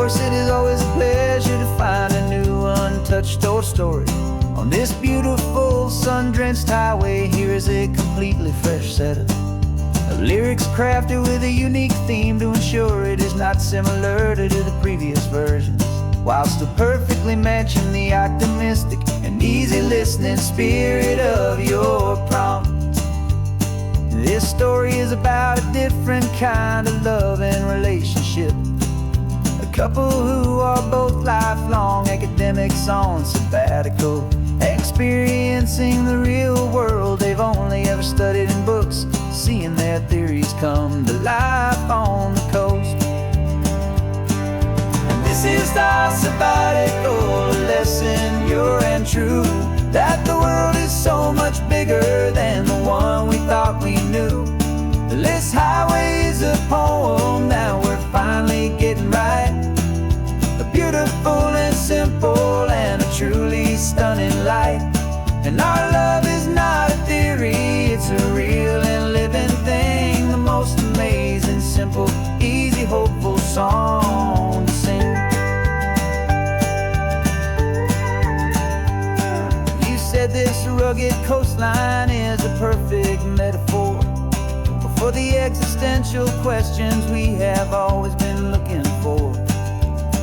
course, it is always a pleasure to find a new untouched old story. On this beautiful sun-drenched highway, here is a completely fresh set of lyrics crafted with a unique theme to ensure it is not similar to the previous versions, while still perfectly matching the optimistic and easy listening spirit of your prompt. This story is about a different kind of love and relationship. A couple who are both lifelong academics on sabbatical, experiencing the real world they've only ever studied in books, seeing their theories come to life on the coast. And this is our sabbatical lesson, pure and true, that the world is so much bigger than the one we thought we knew. This highway is a poem that we're finally getting right. A beautiful and simple and a truly stunning light. And our love is not a theory, it's a real and living thing. The most amazing, simple, easy, hopeful song to sing. You said this rugged coastline is a perfect metaphor for the existential questions we have always been looking for.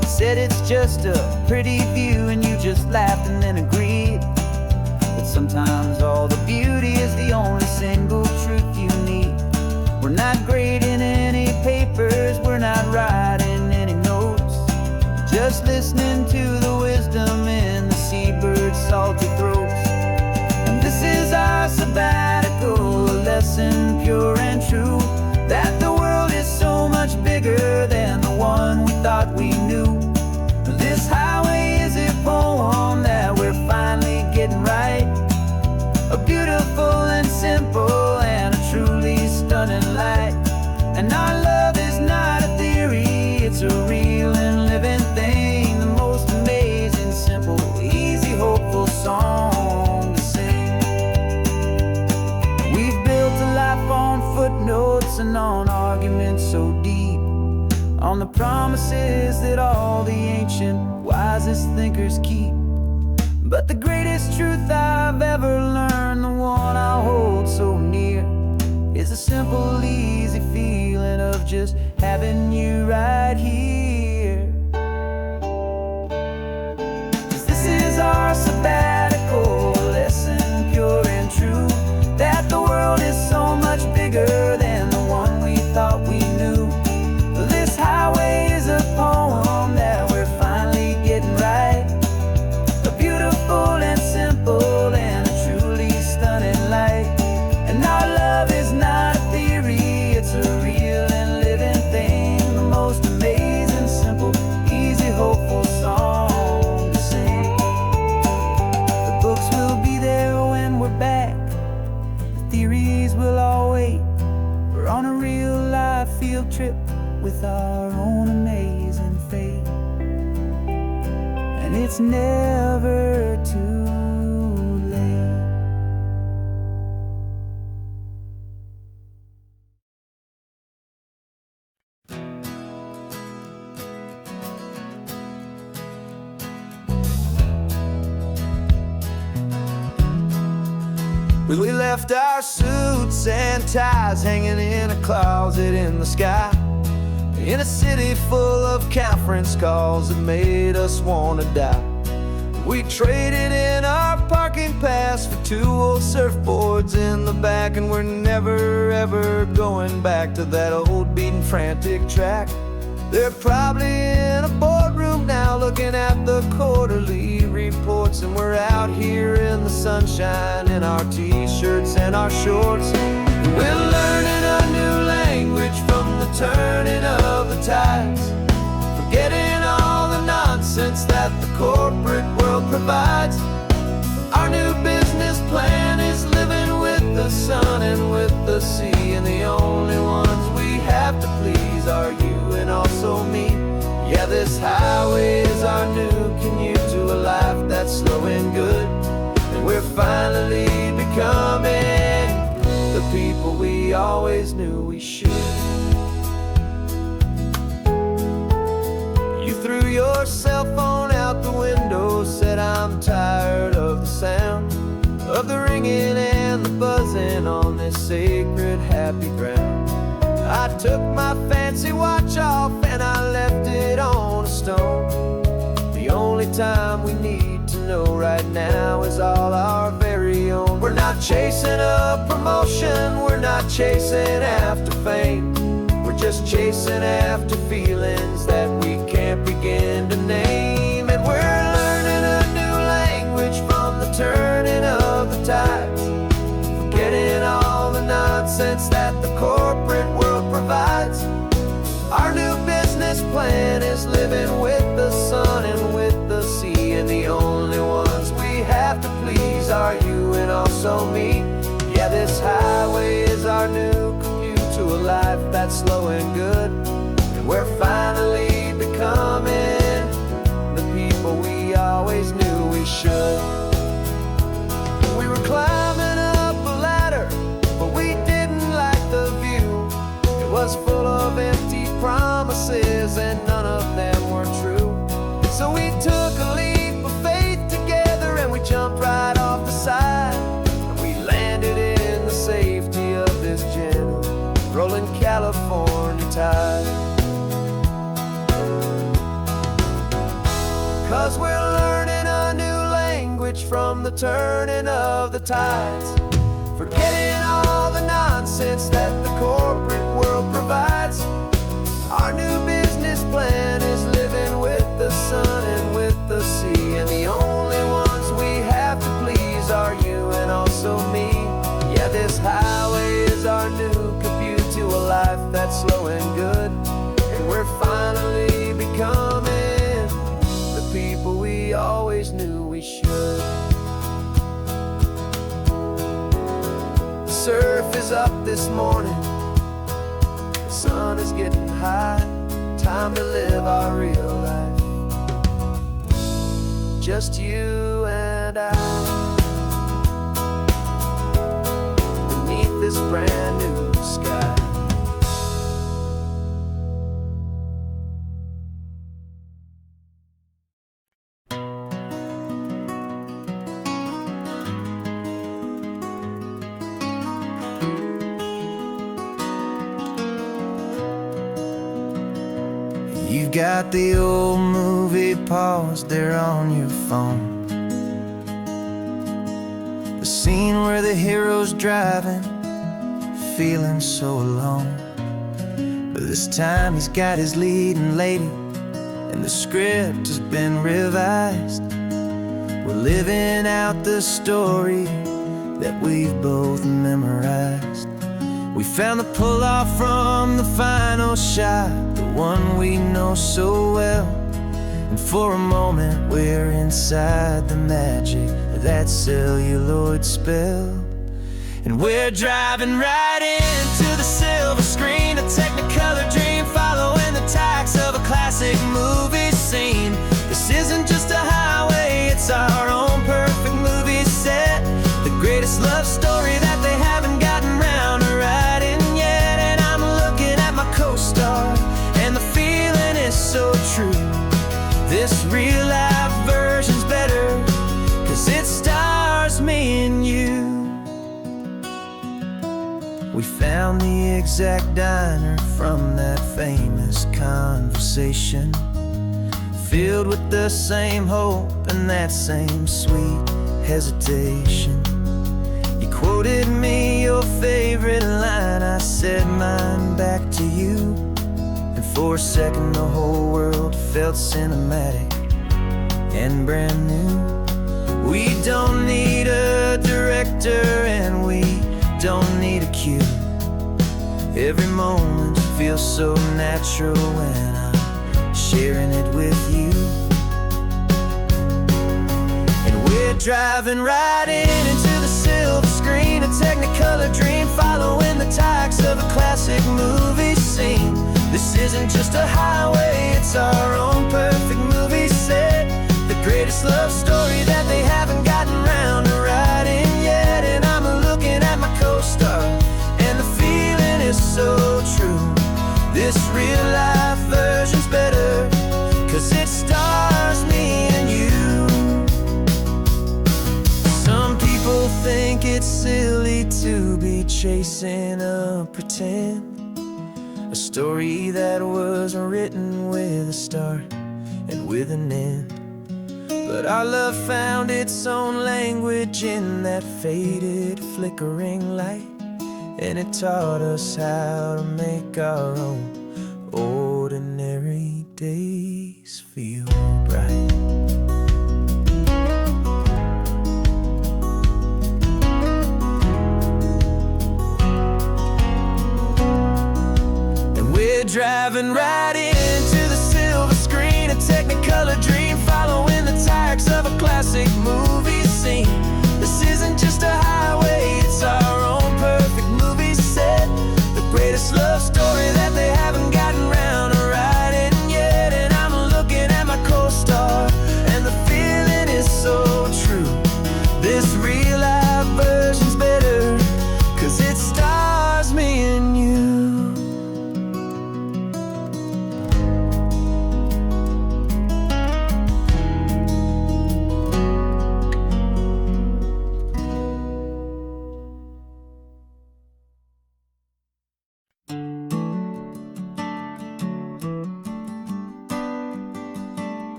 You said it's just a pretty view and you just laughed and then agreed. But sometimes all the beauty is the only single truth you need. We're not grading any papers, we're not writing any notes, just listening to the wisdom in the seabird's salty throats. And this is our sabbatical lesson, pure and true, that the world is so much bigger than the one we thought we knew. This highway is a poem that we're finally getting right. A beautiful and simple and a truly stunning light. And our love is not a theory, it's a real and living thing. The most amazing, simple, easy, hopeful song to sing. We've built a life on footnotes and on arguments so deep, on the promises that all the ancient, wisest thinkers keep. But the greatest truth I've ever learned, the one I hold so near, is a simple, easy feeling of just having you right here. 'Cause this is our sabbatical lesson, pure and true, that the world is so much bigger than the one we thought we knew. This highway is a poem that we're finally getting right. A beautiful and simple and a truly stunning light. And our love is not a theory, it's a real and living thing. The most amazing, simple, easy, hopeful song to sing. The books will be there when we're back, the theories will all wait. We're on a real life field trip with our own amazing fate. And it's never too late. We left our suits and ties hanging in a closet in the sky, in a city full of conference calls that made us wanna die. We traded in our parking pass for 2 old surfboards in the back, and we're never ever going back to that old beaten frantic track. They're probably in a boardroom now looking at the quarterly reports, and we're out here in the sunshine in our t-shirts and our shorts. We're learning a new language from the turning of the tides, forgetting all the nonsense that the corporate world provides. Our new business plan is living with the sun and with the sea, and the only ones we have to please are you and also me. Yeah, this highway is our new commute to a life that's slow and good, and we're finally becoming the people we always knew we should. You threw your cell phone out the window, said I'm tired of the sound of the ringing and the buzzing on this sacred happy ground. I took my fancy watch off and I left it on a stone. The only time we need to know right now is all our very own. We're not chasing a promotion, we're not chasing after fame. We're just chasing after feelings that we can't begin to name. And we're learning a new language from the turning of the tides, forgetting all the nonsense that the corporate world provides. Our new business plan is living with the sun and with the sea, and the only ones we have to please are you and also me. Yeah, this highway is our new commute to a life that's slow and good, and we're finally becoming the people we always knew we should. We were climbing up a ladder, but we didn't like the view. It was full of empty promises and none of them were true. So we took a leap of faith together and we jumped right off the side, and we landed in the safety of this gentle rolling California tide. 'Cause we're learning a new language from the turning of the tides, forgetting all the nonsense that the corporate world provides. Our new business plan is living with the sun and with the sea, and the only ones we have to please are you and also me. Yeah, this highway is our new commute to a life that's slow and good, and we're finally becoming the people we always knew we should. The surf is up this morning, the sun is getting high, time to live our real life, just you and I, beneath this brand new sky. You've got the old movie paused there on your phone, the scene where the hero's driving, feeling so alone. But this time he's got his leading lady, and the script has been revised. We're living out the story that we've both memorized. We found the pull-off from the final shot, the one we know so well, and for a moment we're inside the magic of that celluloid spell. And we're driving right into the silver screen, a technicolor dream following the tacks of a classic movie scene. This isn't just a highway, it's our own perfect movie set, the greatest love story that they haven't gotten round to writing yet. And I'm looking at my co-star, and the feeling is so true. This real life version's better, 'cause it stars me and you. We found the exact diner from that famous conversation, filled with the same hope and that same sweet hesitation. You quoted me your favorite line, I said mine back to you, and for a second the whole world felt cinematic and brand new. We don't need a director and we don't need a cue. Every moment feels so natural when I'm sharing it with you. And we're driving right into the silver screen, a technicolor dream following the tacks of a classic movie scene. This isn't just a highway, it's our own perfect movie set, the greatest love story that they haven't gotten round to writing yet. And I'm looking at my co-star, and the feeling is so true. This real life version's better, 'cause it it's silly to be chasing a pretend, a story that was written with a start and with an end. But our love found its own language in that faded, flickering light, and it taught us how to make our own ordinary days feel bright. And we're driving right into the silver screen, a Technicolor dream, following the tires of a classic movie scene. This isn't just a highway, it's our own perfect movie set, the greatest love story that they haven't gotten round to writing yet. And I'm looking at my co-star, and the feeling is so true. This real life version's better, 'cause it stars me and you.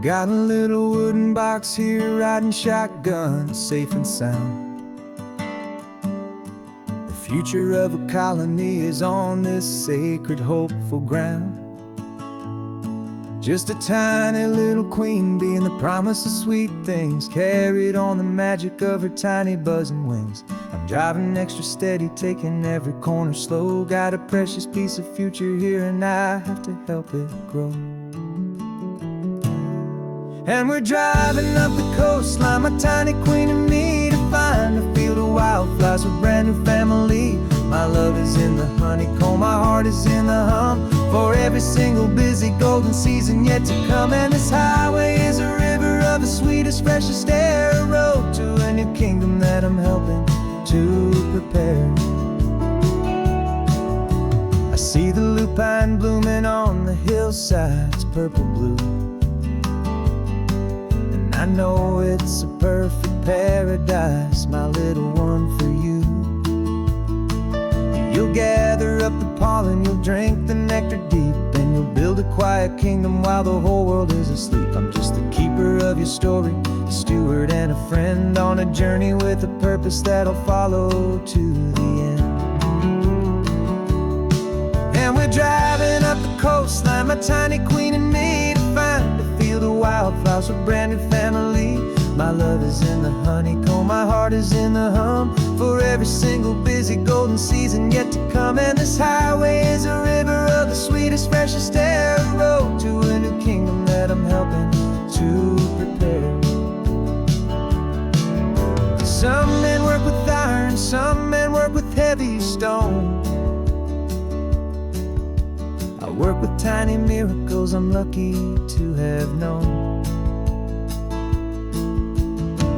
Got a little wooden box here, riding shotgun, safe and sound. The future of a colony is on this sacred, hopeful ground. Just a tiny little queen bee, and the promise of sweet things, carried on the magic of her tiny buzzing wings. I'm driving extra steady, taking every corner slow. Got a precious piece of future here, and I have to help it grow. And we're driving up the coastline, my tiny queen and me, to find a field of wildflowers with brand new family. My love is in the honeycomb, my heart is in the hum, for every single busy golden season yet to come. And this highway is a river of the sweetest, freshest air, a road to a new kingdom that I'm helping to prepare. I see the lupine blooming on the hillsides, purple blue, I know it's a perfect paradise, my little one, for you. You'll gather up the pollen, you'll drink the nectar deep, and you'll build a quiet kingdom while the whole world is asleep. I'm just the keeper of your story, a steward and a friend, on a journey with a purpose that'll follow to the end. And we're driving up the coastline, my tiny queen and me, to find a field of wildflowers with brand new family. My love is in the honeycomb, my heart is in the hum, for every single busy golden season yet to come. And this highway is a river of the sweetest, freshest air, a road to a new kingdom that I'm helping to prepare. Some men work with iron, some men work with heavy stone. I work with tiny miracles I'm lucky to have known.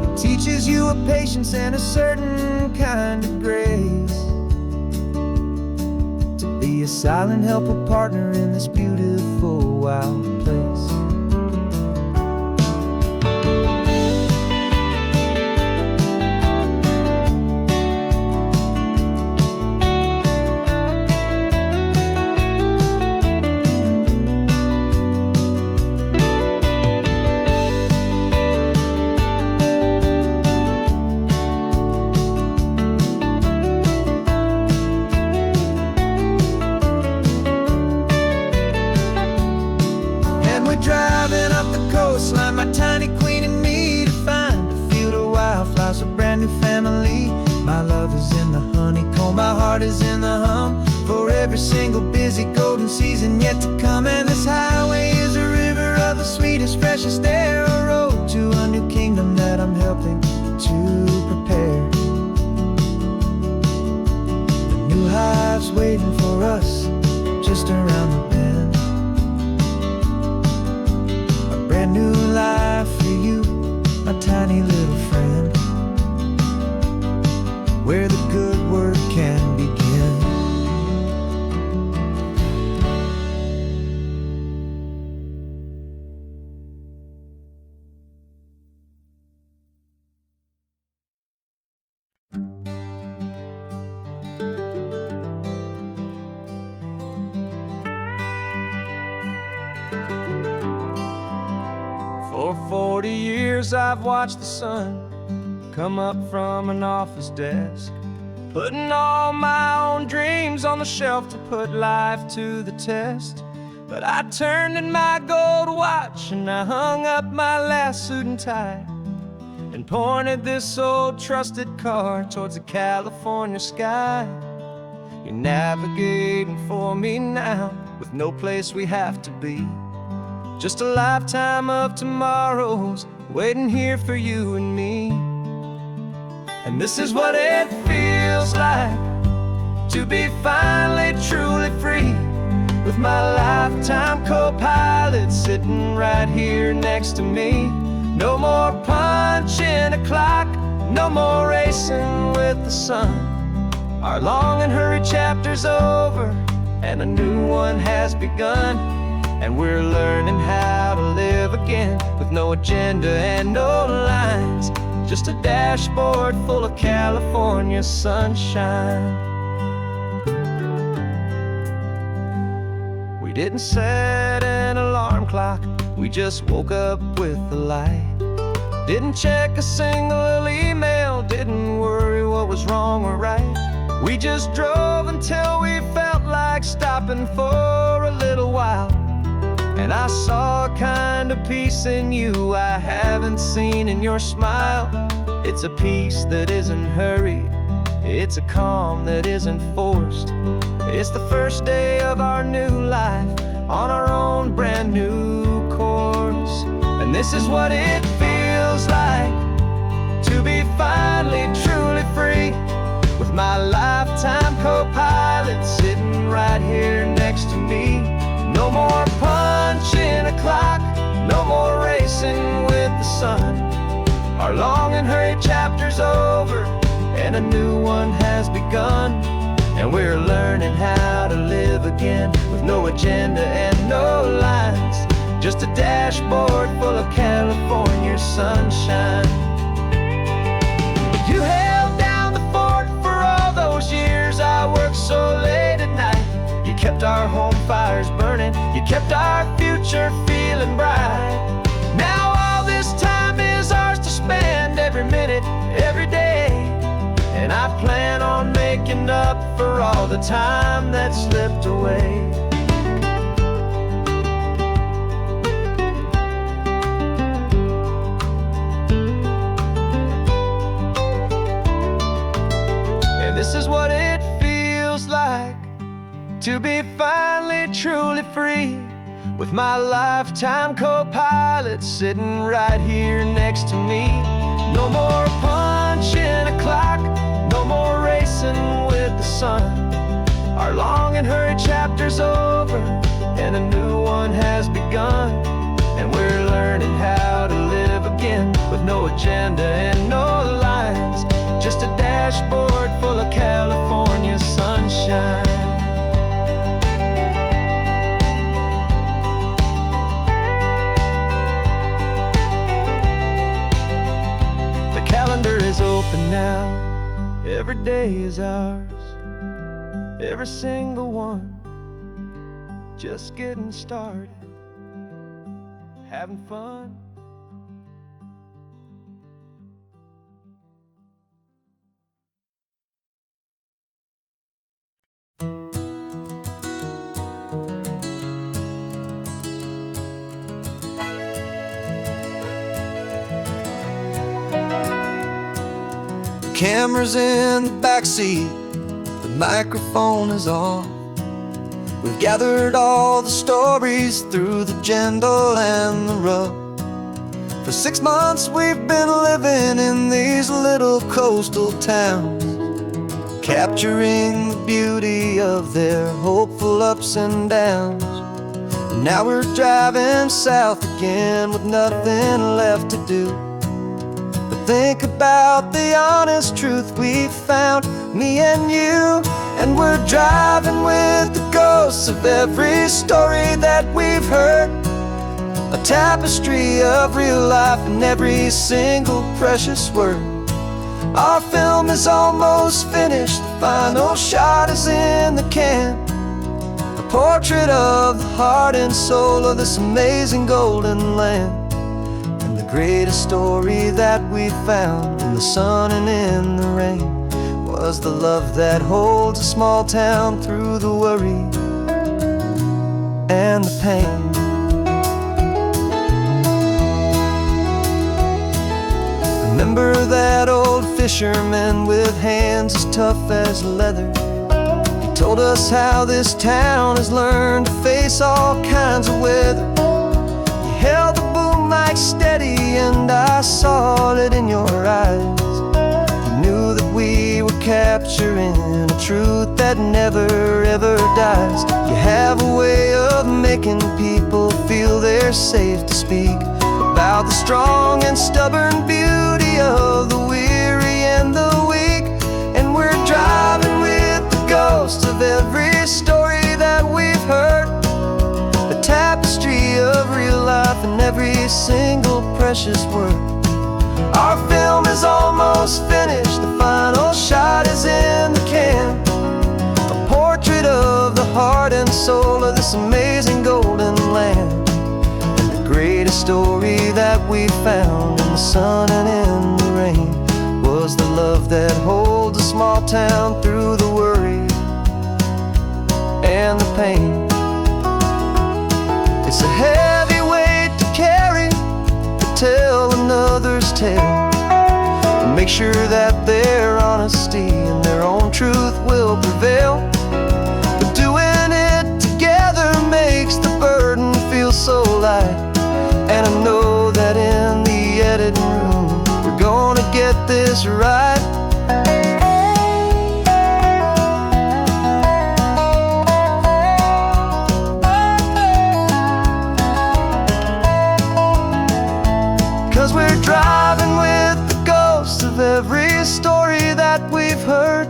It teaches you a patience and a certain kind of grace, to be a silent, helpful partner in this beautiful, wild place. Driving up the coastline, my tiny queen and me, to find a field of wildflowers, a brand new family. My love is in the honeycomb, my heart is in the hum, for every single busy golden season yet to come. And this highway is a river of the sweetest, freshest air, a road to a new kingdom that I'm helping to prepare. The new hive's waiting for us just around the bend. Brand new life for you, my tiny little friend, where the good work can begin. For 40 years I've watched the sun come up from an office desk, putting all my own dreams on the shelf to put life to the test. But I turned in my gold watch and I hung up my last suit and tie, and pointed this old trusted car towards the California sky. You're navigating for me now, with no place we have to be. Just a lifetime of tomorrows waiting here for you and me. And this is what it feels like to be finally truly free, with my lifetime co-pilot sitting right here next to me. No more punching a clock, no more racing with the sun. Our long and hurried chapter's over and a new one has begun. And we're learning how to live again, with no agenda and no lines, just a dashboard full of California sunshine. We didn't set an alarm clock, we just woke up with the light. Didn't check a single email, didn't worry what was wrong or right. We just drove until we felt like stopping for a little while. And I saw a kind of peace in you I haven't seen in your smile. It's a peace that isn't hurried, it's a calm that isn't forced. It's the first day of our new life on our own brand new course. And this is what it feels like to be finally truly free, with my lifetime co-pilot sitting right here next to me. No more punching a clock, no more racing with the sun. Our long and hurried chapter's over and a new one has begun. And we're learning how to live again, with no agenda and no lines, just a dashboard full of California sunshine. You held down the fort for all those years I worked so late at night. You kept our home fires burning, you kept our future feeling bright. Now all this time is ours to spend, every minute, every day. And I plan on making up for all the time that slipped away. And this is what it feels like to be finally truly free, with my lifetime co-pilot sitting right here next to me. No more punching a clock, no more racing with the sun. Our long and hurried chapter's over and a new one has begun. And we're learning how to live again, with no agenda and no lines, just a dashboard full of California sunshine. Calendar is open now, every day is ours, every single one, just getting started, having fun. Camera's in the backseat, the microphone is on. We've gathered all the stories through the gentle and the rough. For 6 months we've been living in these little coastal towns, capturing the beauty of their hopeful ups and downs. And now we're driving south again with nothing left to do. Think about the honest truth we found, me and you. And we're driving with the ghosts of every story that we've heard, a tapestry of real life in every single precious word. Our film is almost finished, the final shot is in the can, a portrait of the heart and soul of this amazing golden land. greatest story that we found in the sun and in the rain was the love that holds a small town through the worry and the pain. Remember that old fisherman with hands as tough as leather? He told us how this town has learned to face all kinds of weather. You held the boom mic steady and I saw it in your eyes. You knew that we were capturing a truth that never ever dies. You have a way of making people feel they're safe to speak about the strong and stubborn beauty of the weary and the weak. And we're driving with the ghosts of every story that we've heard, a tapestry of real life and every single precious word. Our film is almost finished, the final shot is in the can, a portrait of the heart and soul of this amazing golden land. Greatest story that we found in the sun and in the rain was the love that holds a small town through the worry and the pain. It's a heavy weight to carry, to tell another's tale, and make sure that their honesty and their own truth will prevail. But doing it together makes the burden feel so light. And I know that in the editing room we're gonna get this right. 'Cause we're driving with the ghosts of every story that we've heard,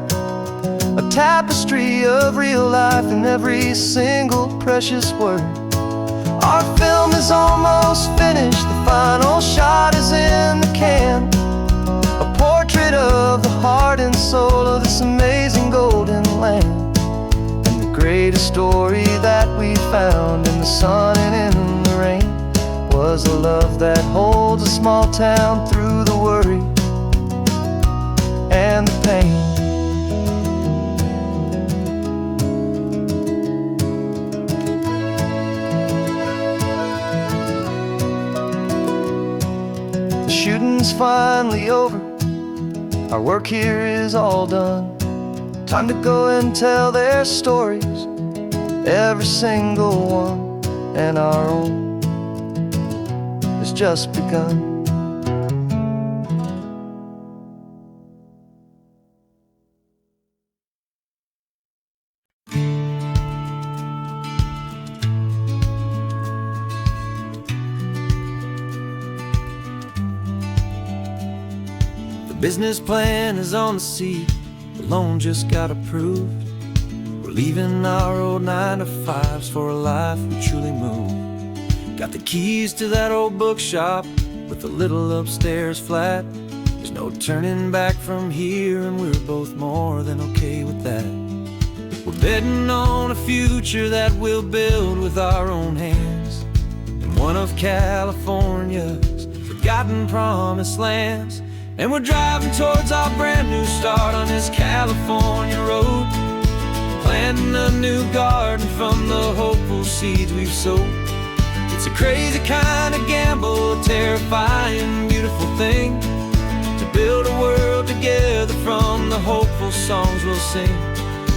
a tapestry of real life in every single precious word. Our film is almost finished, the final shot is in the can, a portrait of the heart and soul of this amazing golden land. And the greatest story that we found in the sun and in the rain was the love that holds a small town through the worry and the pain. Shooting's finally over, our work here is all done. Time to go and tell their stories, every single one, and our own has just begun. Business plan is on the seat, the loan just got approved. We're leaving our old 9-to-5s for a life we truly move. Got the keys to that old bookshop with the little upstairs flat. There's no turning back from here and we're both more than okay with that. We're betting on a future that we'll build with our own hands in one of California's forgotten promised lands. And we're driving towards our brand new start on this California road, planting a new garden from the hopeful seeds we've sowed. It's a crazy kind of gamble, a terrifying, beautiful thing, to build a world together from the hopeful songs we'll sing.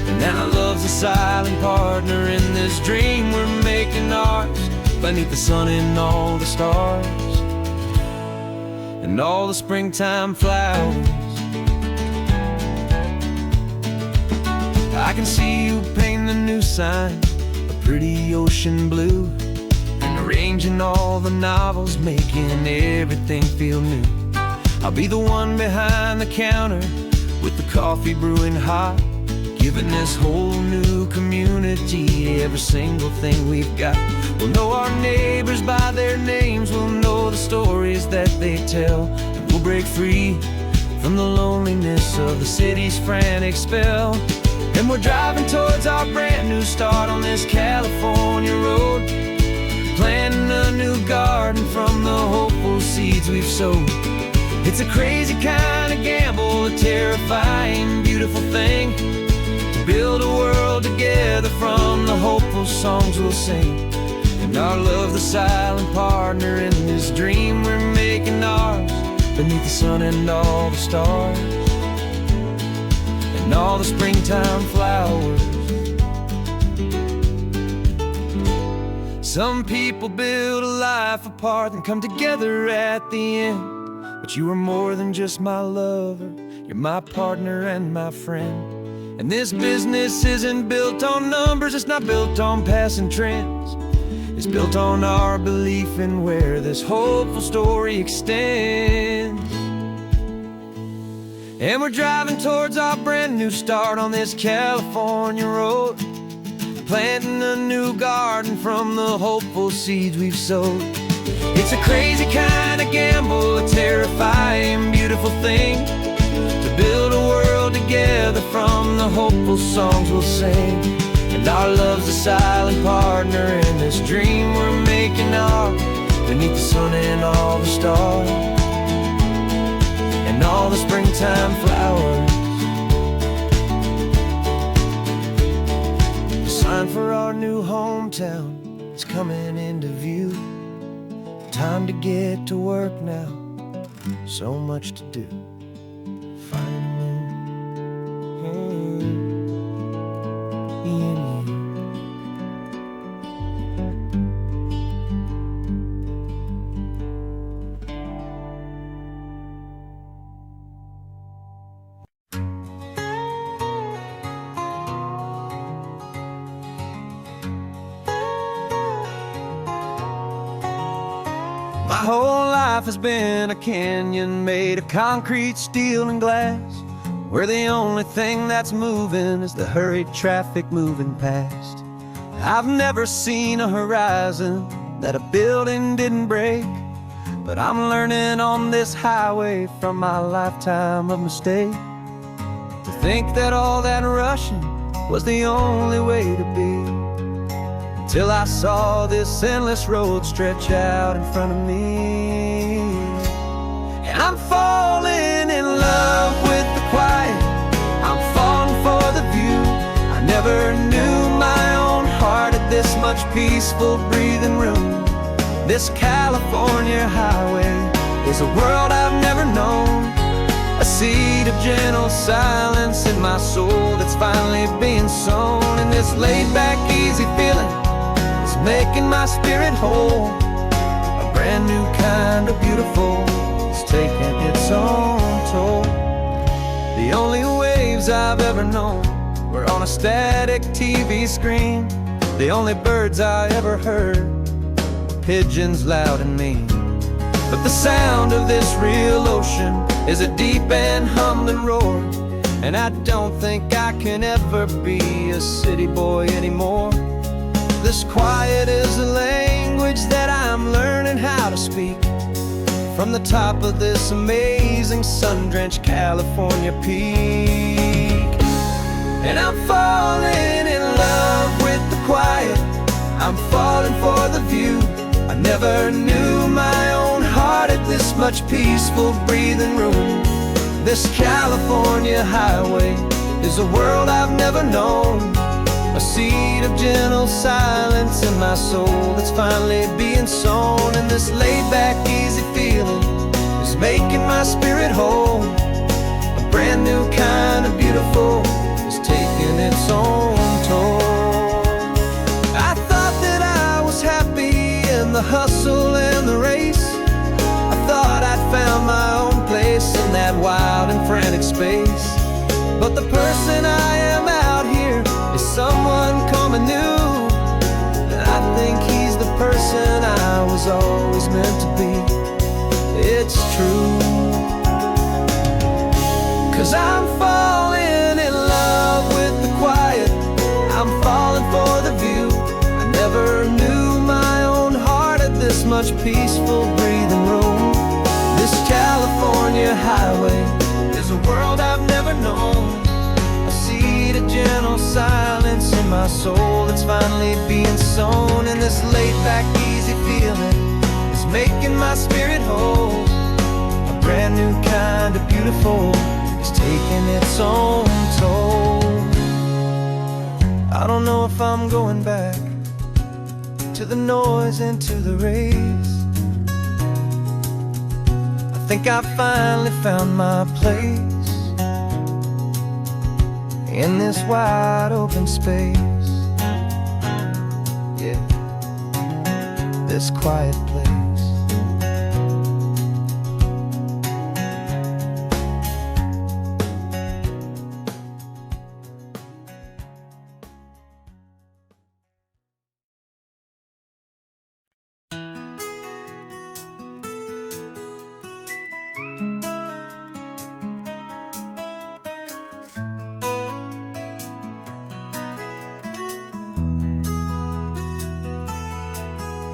And now love's a silent partner in this dream we're making ours, beneath the sun and all the stars and all the springtime flowers. I can see you painting a new sign, a pretty ocean blue, and arranging all the novels, making everything feel new. I'll be the one behind the counter with the coffee brewing hot, giving this whole new community every single thing we've got. We'll know our neighbors by their names, we'll know the stories that they tell, and we'll break free from the loneliness of the city's frantic spell. And we're driving towards our brand new start on this California road, planting a new garden from the hopeful seed seeds we've sowed. It's a crazy kind of gamble, a terrifying, beautiful thing, to build a world together from the hopeful songs we'll sing. And our love, the silent partner in this dream we're making ours, beneath the sun and all the stars, and all the springtime flowers. Some people build a life apart and come together at the end, but you are more than just my lover, you're my partner and my friend. And this business isn't built on numbers, it's not built on passing trends. It's built on our belief in where this hopeful story extends. And we're driving towards our brand new start on this California road, planting a new garden from the hopeful seeds we've sowed. It's a crazy kind of gamble, a terrifying, beautiful thing, to build a world together from the hopeful songs we'll sing. And our love's a silent partner in this dream we're making ours, beneath the sun and all the stars, and all the springtime flowers. The sign for our new hometown is coming into view. Time to get to work now, so much to do. My whole life has been a canyon made of concrete, steel, and glass, where the only thing that's moving is the hurried traffic moving past. I've never seen a horizon that a building didn't break, but I'm learning on this highway from my lifetime of mistakes, to think that all that rushing was the only way to be. Till I saw this endless road stretch out in front of me. And I'm falling in love with the quiet, I'm falling for the view. I never knew my own heart had this much peaceful breathing room. This California highway is a world I've never known, a seed of gentle silence in my soul that's finally being sown. And this laid-back, easy feeling making my spirit whole, a brand new kind of beautiful, it's taking its own toll. The only waves I've ever known were on a static TV screen. The only birds I ever heard were pigeons loud and mean. But the sound of this real ocean is a deep and humbling roar, and I don't think I can ever be a city boy anymore. This quiet is a language that I'm learning how to speak, from the top of this amazing sun-drenched California peak. And I'm falling in love with the quiet, I'm falling for the view. I never knew my own heart had this much peaceful breathing room. This California highway is a world I've never known, a seed of gentle silence in my soul that's finally being sown. And this laid-back, easy feeling is making my spirit whole, a brand new kind of beautiful is taking its own toll. I thought that I was happy in the hustle and the race, I thought I'd found my own place in that wild and frantic space. But the person I am out here is someone coming new, and I think he's the person I was always meant to be. It's true, 'cause I'm falling in love with the quiet, I'm falling for the view. I never knew my own heart had this much peaceful breathing room. This California highway is a world I've never known, a seed of gentle silence in my soul that's finally being sown. And this laid-back, easy feeling is making my spirit whole, brand new kind of beautiful is taking its own toll. I don't know if I'm going back to the noise and to the race. I think I finally found my place in this wide open space. Yeah, this quiet place.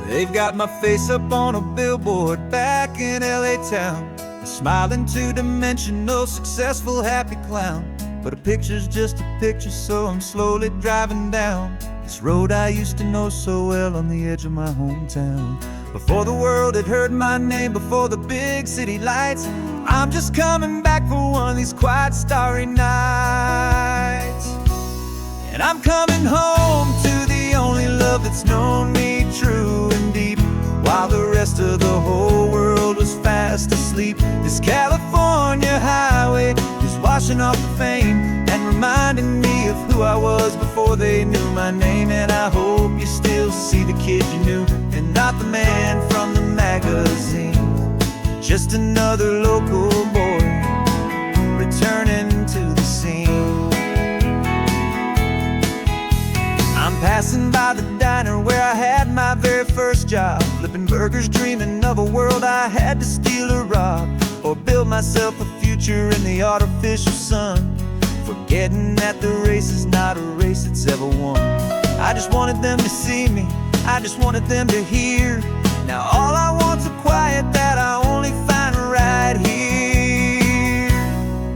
They've got my face up on a billboard back in LA town, a smiling two-dimensional, successful, happy clown. But a picture's just a picture, so I'm slowly driving down this road I used to know so well on the edge of my hometown. Before the world had heard my name, before the big city lights, I'm just coming back for one of these quiet, starry nights. And I'm coming home to the only love that's known me true and deep, while the rest of the whole world was fast asleep. This California highway is washing off the fame and reminding me of who I was before they knew my name. And I hope you still see the kid you knew, and not the man from the magazine. Just another local boy returning to the scene. I'm passing by the diner where I had my very first job, flipping burgers, dreaming of a world I had to steal or rob, or build myself a future in the artificial sun, forgetting that the race is not a race that's ever won. I just wanted them to see me, I just wanted them to hear. Now all I want's a quiet that I only find right here.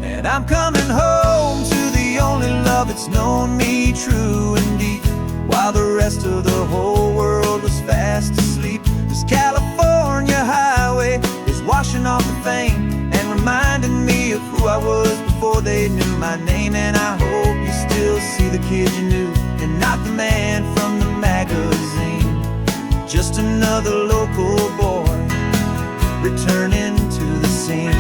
And I'm coming home to the only love that's known me true and deep, while the rest of the whole world was fast asleep. This California highway is washing off the fame and reminding me of who I was before they knew my name. And I hope you still see the kid you knew, and not the man from the magazine. Just another local boy returning to the scene.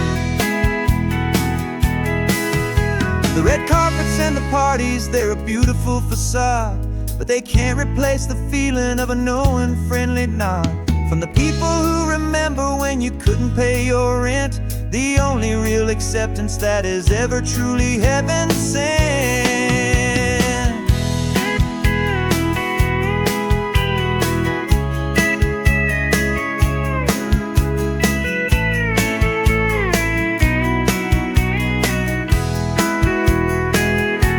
The red carpets and the parties, they're a beautiful facade, but they can't replace the feeling of a knowing, friendly nod from the people who remember when you couldn't pay your rent. The only real acceptance that is ever truly heaven sent.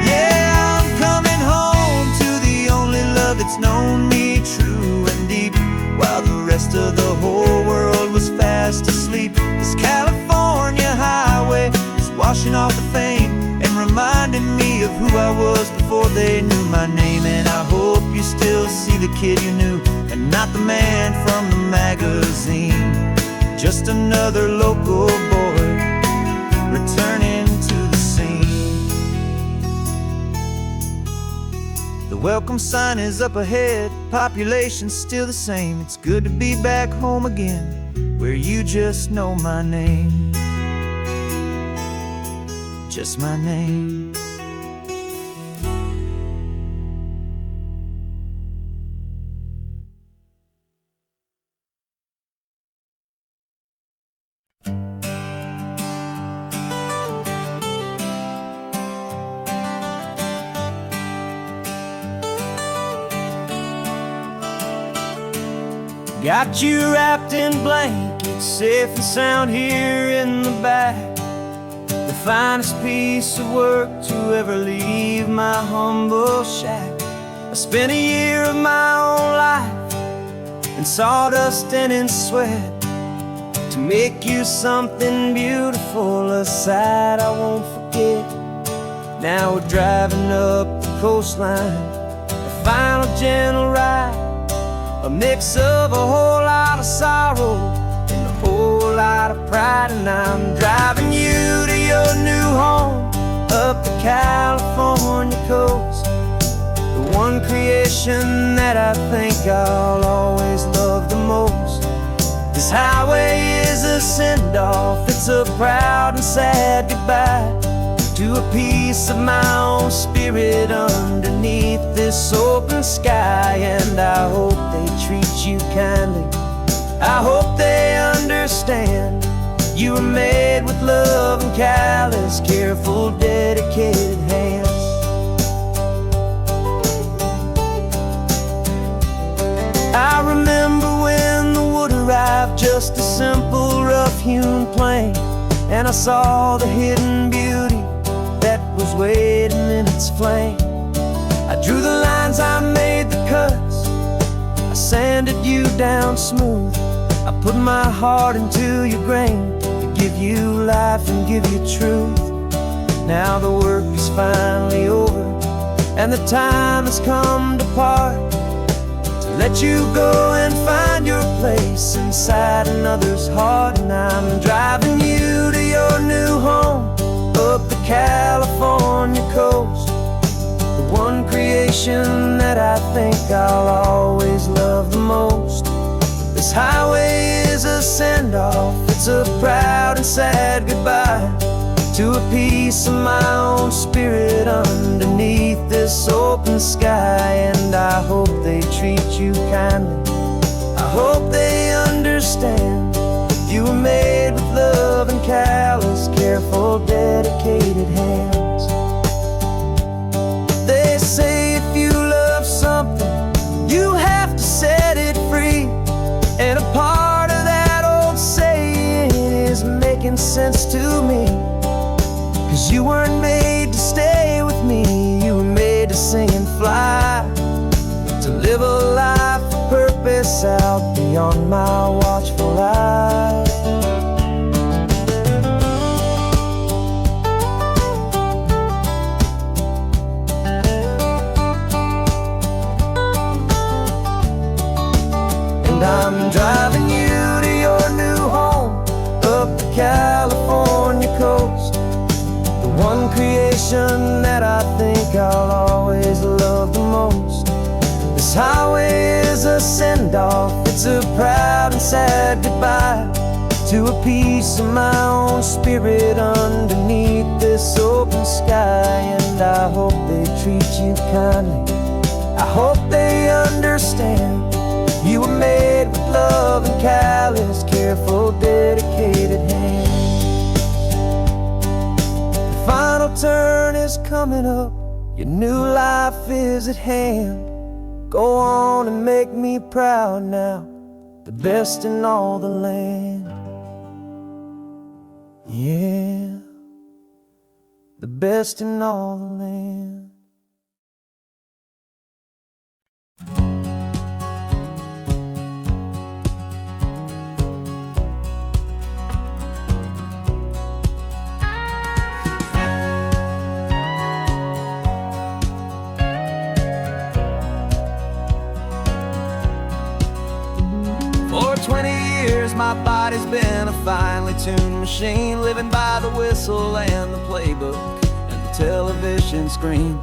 Yeah, I'm coming home to the only love that's known me true and deep, while the rest of the whole world was fast asleep. This California highway is washing off the fame and reminding me of who I was before they knew my name. And I hope you still see the kid you knew, and not the man from the magazine. Just another local boy returning to the scene. The welcome sign is up ahead, population's still the same. It's good to be back home again, where you just know my name. Just my name. Got you wrapped in blankets, safe and sound here in the back. The finest piece of work to ever leave my humble shack. I spent a year of my own life in sawdust and in sweat to make you something beautiful, a sight I won't forget. Now we're driving up the coastline, a final gentle ride, a mix of a whole lot of sorrow and a whole lot of pride, and I'm driving you to your new home up the California coast. The one creation that I think I'll always love the most. This highway is a send-off, it's a proud and sad goodbye to a piece of my own spirit underneath this open sky. And I hope they treat you kindly, I hope they understand. You were made with love and callous, careful, dedicated hands. I remember when the wood arrived, just a simple rough-hewn plank, and I saw the hidden beauty that was waiting in its flame. I drew the lines, I made the cuts, I sanded you down smooth. I put my heart into your grain to give you life and give you truth. Now the work is finally over, and the time has come to part, to let you go and find your place inside another's heart. And I'm driving you to your new home up the California coast. The one creation that I think I'll always love the most. This highway is a send-off, it's a proud and sad goodbye to a piece of my own spirit underneath this open sky. And I hope they treat you kindly, I hope they understand. You were made with love and callous, careful, dedicated hands. They say if you love something, you have to set it free. And a part of that old saying is making sense to me. 'Cause you weren't made to stay with me, you were made to sing and fly, to live a life of purpose out beyond my watchful eye. And I'm driving you to your new home up the California coast. The one creation that I think I'll always love the most. This highway is a send-off, it's a proud and sad goodbye to a piece of my own spirit underneath this open sky. And I hope they treat you kindly, I hope they understand. You were made with love and callous, careful, dedicated hands. The final turn is coming up, your new life is at hand. Go on and make me proud now, the best in all the land. Yeah, the best in all the land. For 20 years my body's been a finely tuned machine, living by the whistle and the playbook and the television screen.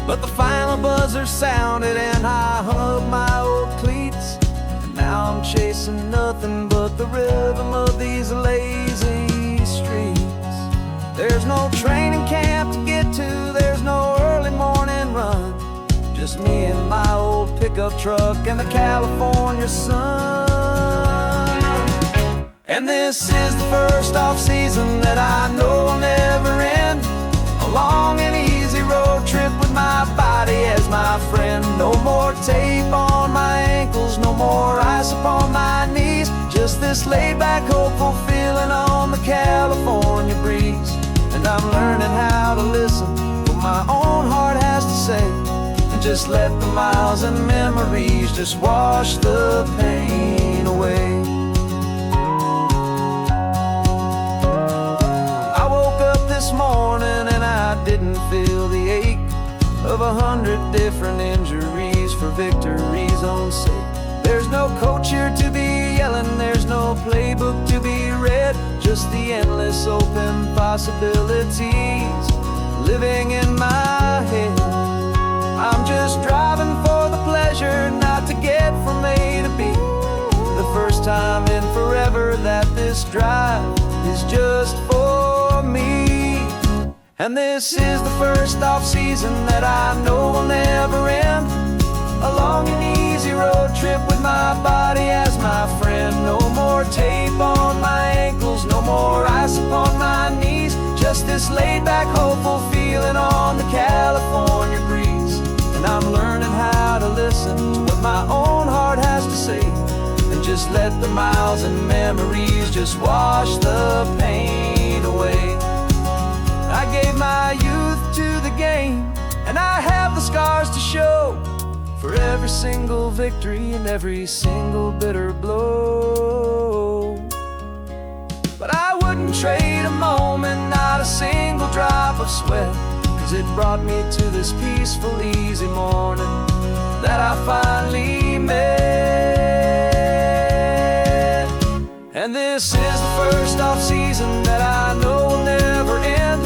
But the final buzzer sounded and I hung up my old cleats, and now I'm chasing nothing but the rhythm of these lazy streets. There's no training camp to get to, there's no early morning run, just me and my old pickup truck and the California sun. And this is the first off-season that I know will never end, a long and easy road trip with my body as my friend. No more tape on my ankles, no more ice upon my knees, just this laid-back, hopeful feeling on the California breeze. And I'm learning how to listen to what my own heart has to say, and just let the miles and memories just wash the pain away. This morning and I didn't feel the ache of 100 different injuries for victory's own sake. There's no coach here to be yelling, there's no playbook to be read, just the endless open possibilities living in my head. I'm just driving for the pleasure, not to get from A to B. The first time in forever that this drive is just for me. And this is the first off-season that I know will never end. A long and easy road trip with my body as my friend. No more tape on my ankles, no more ice upon my knees. Just this laid-back, hopeful feeling on the California breeze. And I'm learning how to listen to what my own heart has to say, and just let the miles and memories just wash the pain away. I gave my youth to the game, and I have the scars to show for every single victory and every single bitter blow. But I wouldn't trade a moment, not a single drop of sweat, 'cause it brought me to this peaceful, easy morning that I finally met. And this is the first off-season that I know will never end.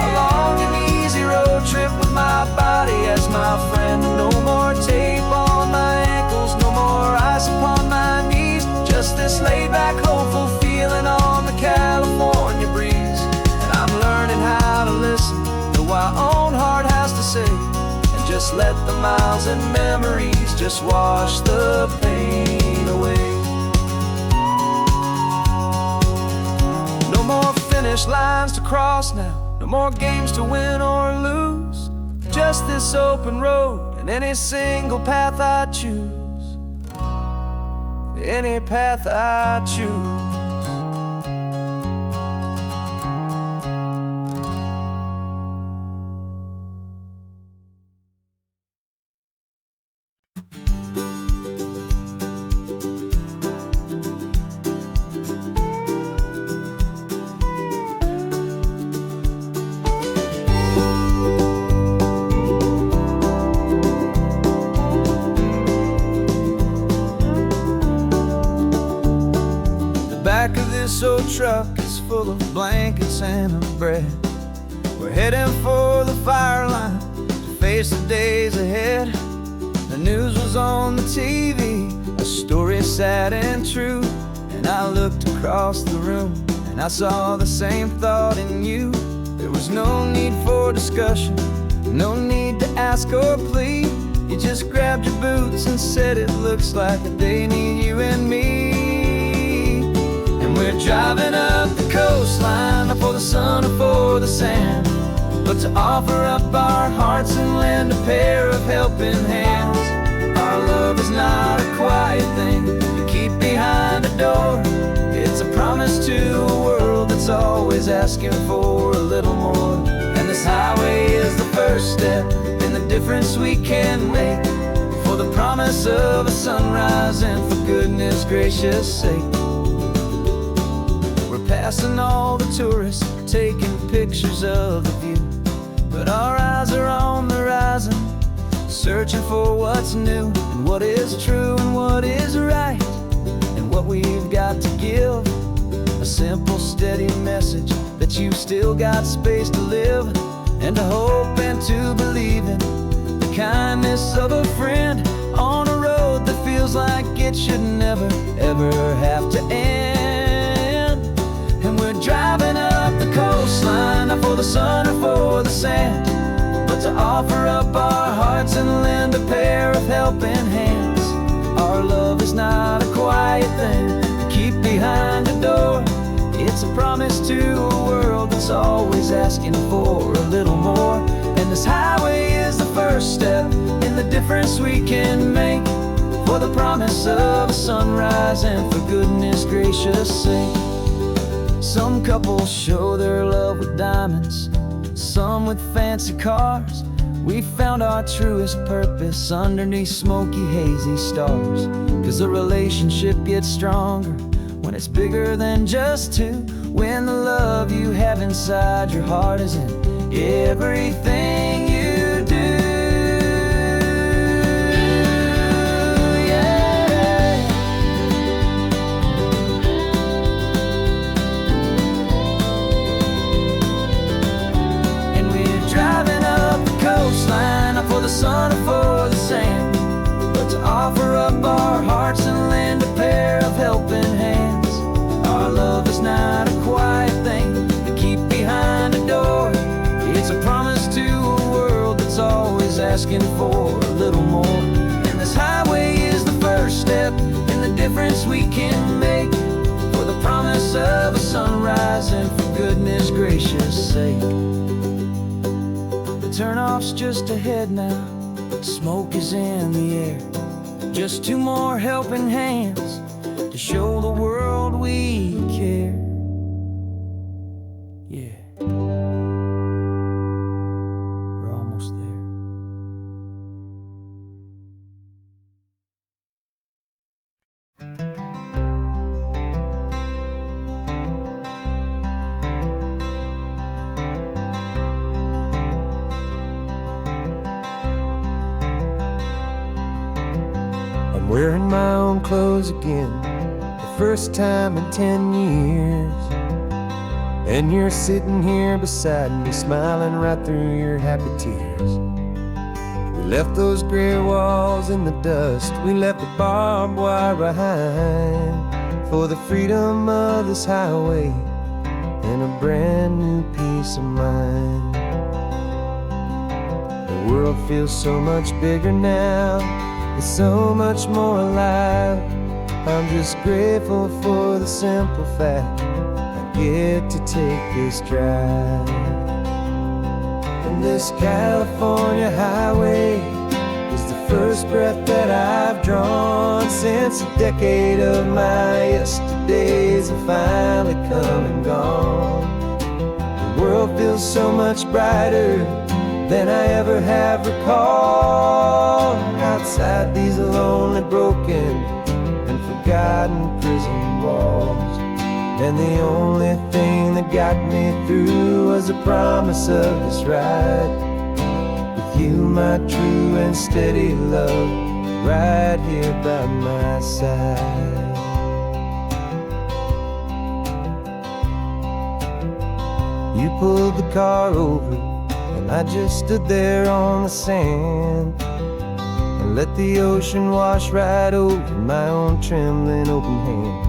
A long and easy road trip with my body as my friend. No more tape on my ankles, no more ice upon my knees. Just this laid-back, hopeful feeling on the California breeze. And I'm learning how to listen to what my own heart has to say, and just let the miles and memories just wash the pain away. No more finish lines to cross now, no more games to win or lose. Just this open road and any single path I choose. Any path I choose. Back of this old truck is full of blankets and a bread. We're heading for the fire line to face the days ahead. The news was on the TV, a story sad and true. And I looked across the room and I saw the same thought in you. There was no need for discussion, no need to ask or plead. You just grabbed your boots and said it looks like a day need you and me. We're driving up the coastline, not for the sun or for the sand, but to offer up our hearts and lend a pair of helping hands. Our love is not a quiet thing you keep behind a door. It's a promise to a world that's always asking for a little more. And this highway is the first step in the difference we can make, for the promise of a sunrise and for goodness gracious sake. Passing all the tourists, taking pictures of the view, but our eyes are on the horizon, searching for what's new and what is true and what is right, and what we've got to give. A simple, steady message that you've still got space to live, and to hope and to believe in the kindness of a friend on a road that feels like it should never, ever have to end. And we're driving up the coastline, not for the sun or for the sand, but to offer up our hearts and lend a pair of helping hands. Our love is not a quiet thing to keep behind a door. It's a promise to a world that's always asking for a little more. And this highway is the first step in the difference we can make, for the promise of a sunrise and for goodness gracious sake. Some couples show their love with diamonds, some with fancy cars. We found our truest purpose underneath smoky, hazy stars. 'Cause a relationship gets stronger when it's bigger than just two, when the love you have inside your heart is in everything you do. Yeah. asking for a little more. And this highway is the first step in the difference we can make, for the promise of a sunrise and for goodness gracious sake. The turnoff's just ahead now, smoke is in the air. Just two more helping hands to show the world we care. Yeah, we're almost there. I'm wearing my own clothes again, the first time in 10 years. And you're sitting here beside me, smiling right through your happy tears. We left those gray walls in the dust, we left the barbed wire behind, for the freedom of this highway and a brand new peace of mind. The world feels so much bigger now, it's so much more alive. I'm just grateful for the simple fact get to take this drive. And this California highway is the first breath that I've drawn since a decade of my yesterdays have finally come and gone. The world feels so much brighter than I ever have recalled. Outside these lonely, broken, and forgotten prison walls. And the only thing that got me through was the promise of this ride with you, my true and steady love, right here by my side. You pulled the car over and I just stood there on the sand and let the ocean wash right over my own trembling open hand.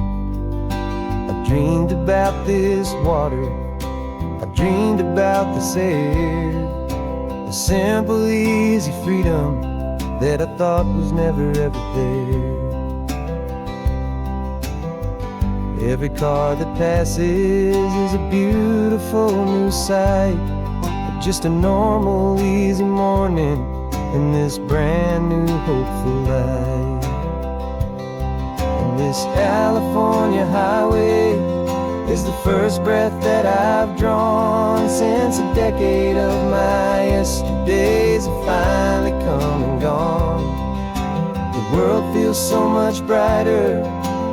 Dreamed about this water, I dreamed about this air, the simple, easy freedom that I thought was never ever there. Every car that passes is a beautiful new sight, but just a normal, easy morning in this brand new, hopeful life. This California highway is the first breath that I've drawn since a decade of my yesterdays have finally come and gone. The world feels so much brighter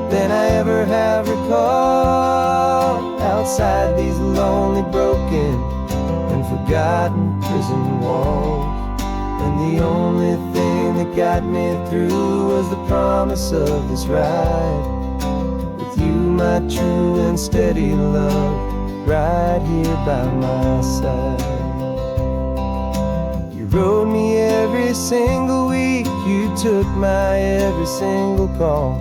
than I ever have recalled. Outside these lonely, broken, and forgotten prison walls. And the only thing that got me through was the promise of this ride with you, my true and steady love, right here by my side. You rode me every single week, you took my every single call.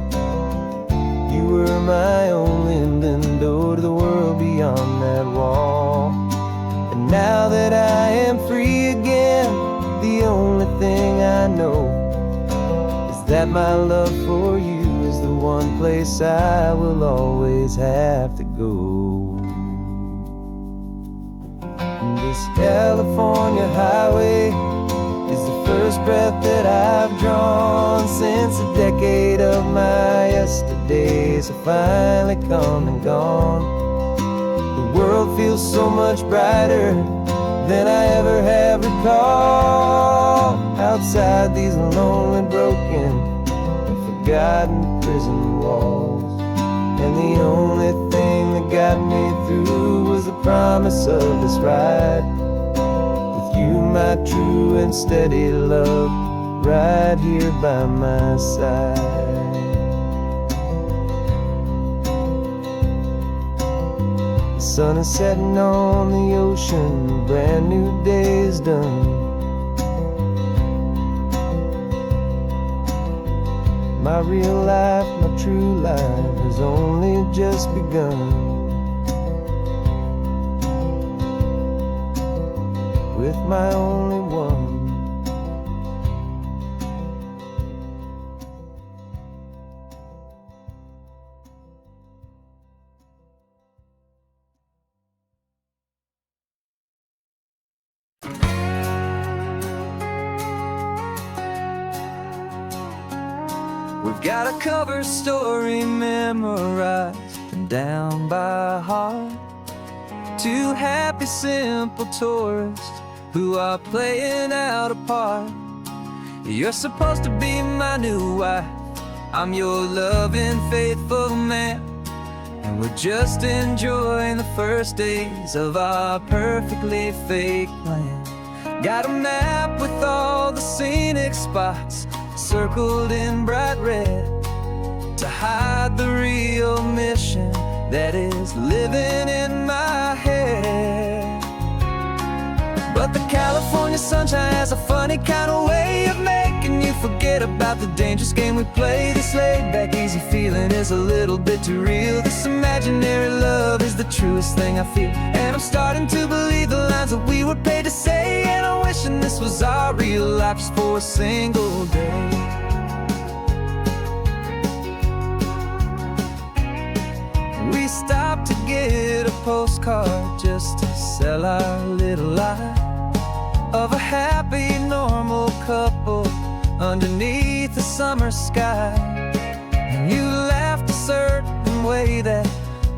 You were my only window to the world beyond that wall. And now that I am free again, the only thing I know is that my love for you is the one place I will always have to go. And this California highway is the first breath that I've drawn since a decade of my yesterdays have finally come and gone. The world feels so much brighter than I ever have recalled. Outside these lonely, broken, and forgotten prison walls. And the only thing that got me through was the promise of this ride with you, my true and steady love, right here by my side. The sun is setting on the ocean, a brand new day is done. My real life, my true life has only just begun. With my only one, Got a cover story memorized and down by heart. Two happy, simple tourists who are playing out a part. You're supposed to be my new wife, I'm your loving, faithful man, and we're just enjoying the first days of our perfectly fake plan. Got a map with all the scenic spots circled in bright red to hide the real mission that is living in my head. But the California sunshine has a funny kind of way of making you forget about the dangerous game we play. This laid-back, easy feeling is a little bit too real. This imaginary love is the truest thing I feel, and I'm starting to believe the lines that we were paid to say. And I'm wishing this was our real life just for a single day. We stopped to get a postcard just to sell our little lie of a happy, normal couple underneath the summer sky. And you laughed a certain way that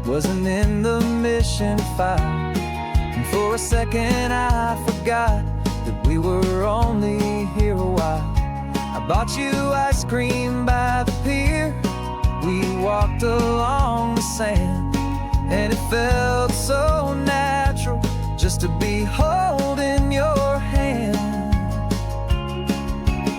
wasn't in the mission file, and for a second I forgot that we were only here a while. I bought you ice cream by the pier, we walked along the sand, and it felt so natural just to be holding your hand.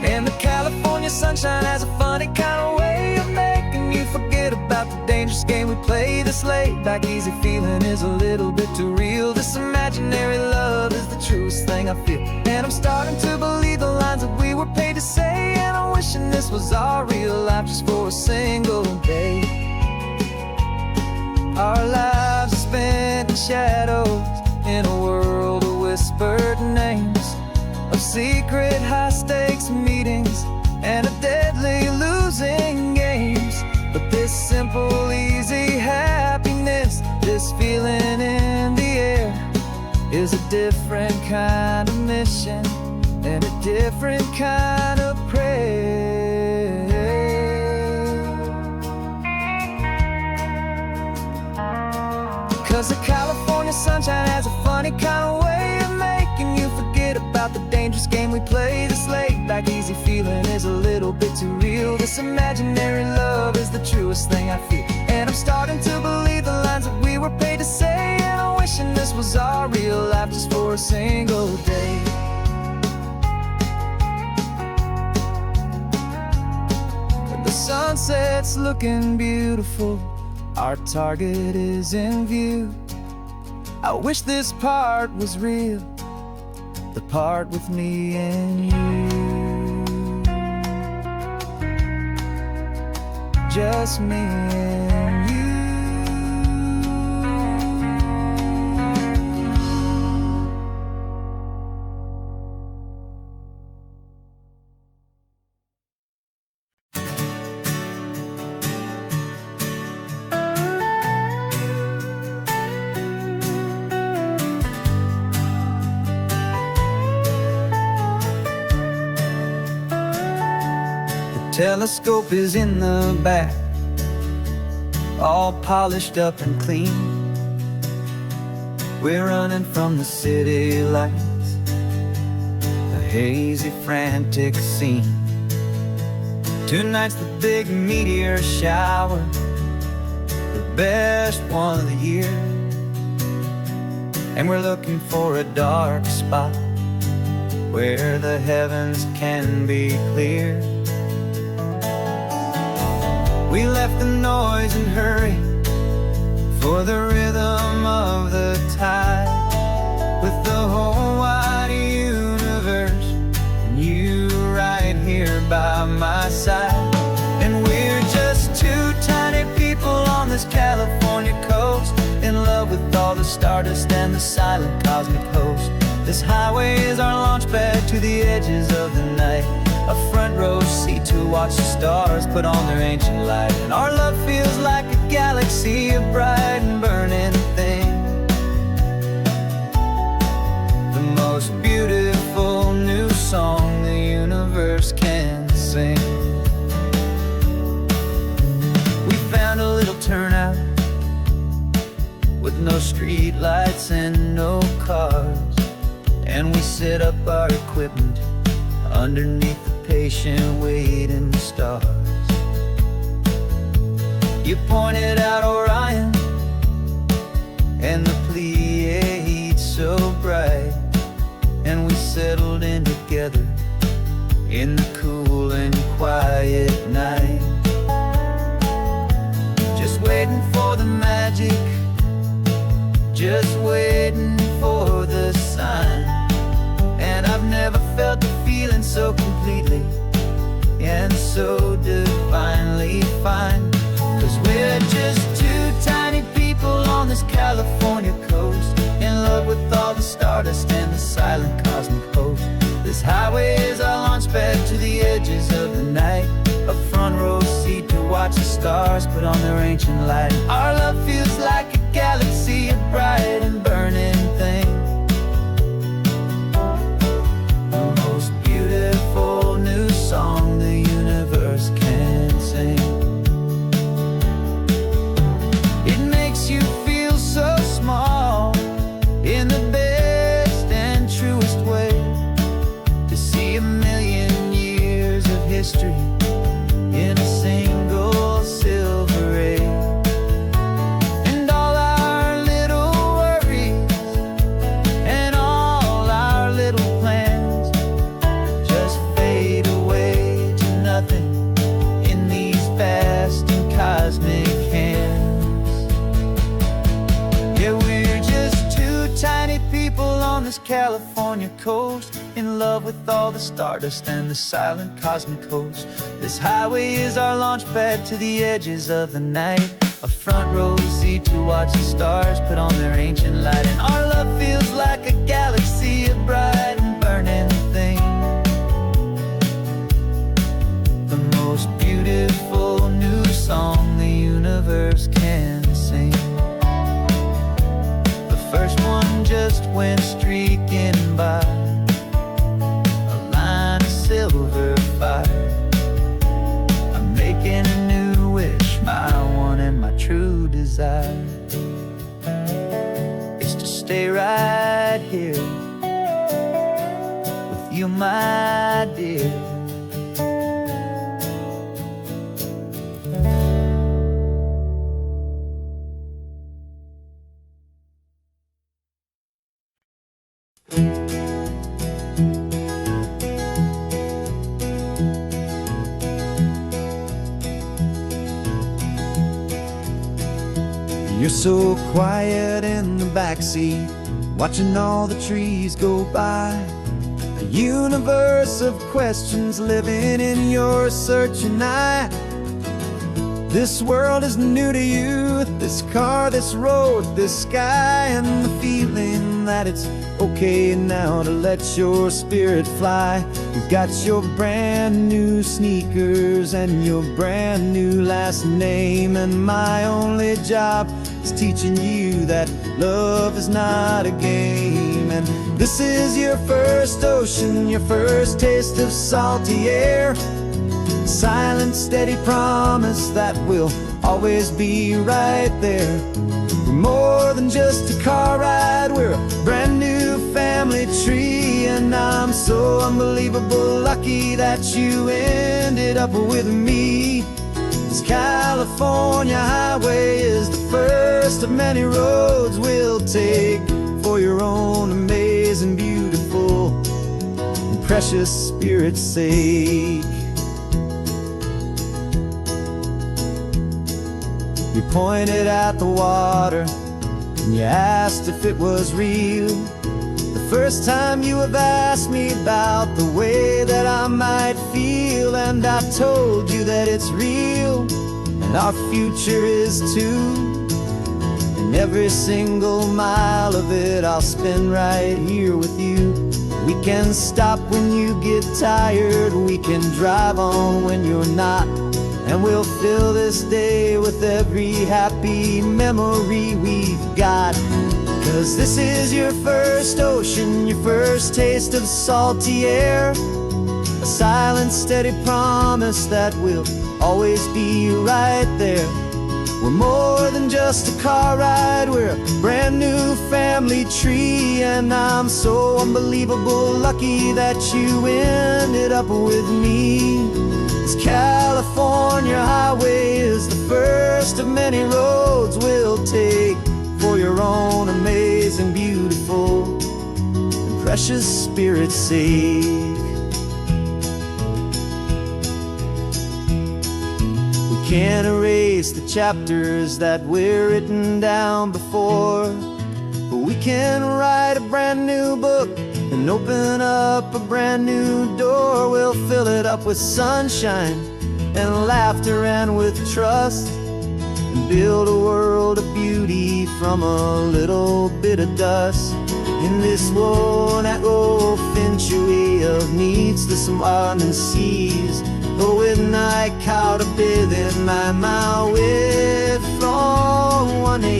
And the California sunshine has a funny kind of way of making you forget about the dangerous game we play. This laid-back, easy feeling is a little bit too real. This imaginary love is the truest thing I feel, and I'm starting to believe the lines that we were paid to say. And I'm wishing this was our real life just for a single day. Our lives are spent in shadows, in a world of whispered names, of secret high-stakes meetings and of deadly losing games. But this simple, easy happiness, this feeling in the air, is a different kind of mission and a different kind of prayer. 'Cause the California sunshine has a funny kind of way of making you forget about the dangerous game we play. This laid-back, easy feeling is a little bit too real. This imaginary love is the truest thing I feel, and I'm starting to believe the lines that we were paid to say. And I'm wishing this was our real life just for a single day. The sunset's looking beautiful, our target is in view. I wish this part was real, the part with me and you. Just me and you. Telescope is in the back, all polished up and clean. We're running from the city lights, a hazy, frantic scene. Tonight's the big meteor shower, the best one of the year. And we're looking for a dark spot where the heavens can be clear. We left the noise and hurry for the rhythm of the tide, with the whole wide universe and you right here by my side. And we're just two tiny people on this California coast, in love with all the stardust and the silent cosmic host. This highway is our launch pad to the edges of the night, a front row seat to watch the stars put on their ancient light. And our love feels like a galaxy, a bright and burning thing, the most beautiful new song the universe can sing. street lights and no cars, and we set up our equipment underneath the patient waiting stars. You pointed out Orion and the Pleiades so bright, and we settled in together in the cool and quiet night, just waiting for the magic, just waiting for the sign. And I've never felt the feeling so completely and so divinely fine, 'cause we're just two tiny people on this California coast, in love with all the stardust and the silent cosmic host. This highway is our launch pad to the edges of the night, a front row seat to watch the stars put on their ancient light. Our love feels like a galaxy, a bright and burning thing, the most beautiful new song the universe can sing. It makes you feel so small in the best and truest way, to see a million years of history in a single silver ray. And all our little worries and all our little plans just fade away to nothing in these vast and cosmic hands. Yeah, we're just two tiny people on this California coast, in love with all the stardust and the silent cosmic host. This highway is our launch pad to the edges of the night, a front row seat to watch the stars put on their ancient light. And our love feels like a galaxy, a bright and burning thing, the most beautiful new song the universe can sing. The first one just went streaking by, a line of silver fire. I'm making a new wish, my one and my true desire is to stay right here with you, my dear. You're so quiet in the backseat, watching all the trees go by, a universe of questions living in your searching eye. This world is new to you, this car, this road, this sky, and the feeling that it's okay now to let your spirit fly. You've got your brand new sneakers and your brand new last name, and my only job is teaching you that love is not a game. And this is your first ocean, your first taste of salty air, silent, steady promise that we'll always be right there. We're more than just a car ride, we're a brand new family tree, and I'm so unbelievable lucky that you ended up with me. This California highway is the first of many roads we'll take for your own amazing, beautiful, and precious spirit's sake. You pointed at the water and you asked if it was real. The first time you have asked me about the way that I might feel, and I told you that it's real and our future is too. And every single mile of it I'll spend right here with you. We can stop when you get tired, we can drive on when you're not, and we'll fill this day with every happy memory we've got. 'Cause this is your first ocean, your first taste of salty air, a silent, steady promise that we'll always be right there. We're more than just a car ride, we're a brand new family tree. And I'm so unbelievable lucky that you ended up with me. This California highway is the first of many roads we'll take for your own amazing, beautiful, and precious spirit's sake. We can't erase the chapters that we're written down before, but we can write a brand new book and open up a brand new door. We'll fill it up with sunshine and laughter and with trust, and build a world of beauty from a little bit of dust. In this world century of needs to some and seas, but with night caught a bit in my way from 1A.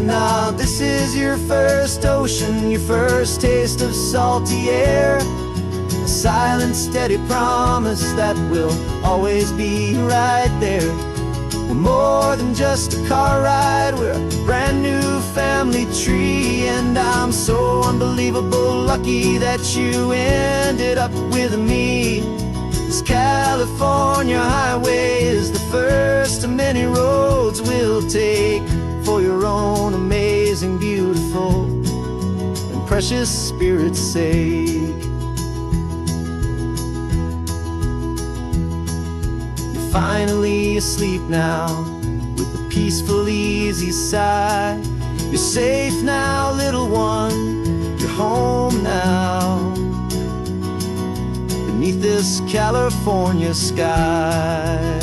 Now this is your first ocean, your first taste of salty air, a silent, steady promise that we'll always be right there. We're more than just a car ride, we're a brand new family tree. And I'm so unbelievable lucky that you ended up with me. This California highway is the first of many roads we'll take for your own amazing, beautiful, and precious spirit's sake. You're finally asleep now with a peaceful, easy sigh. You're safe now, little one, you're home now, beneath this California sky.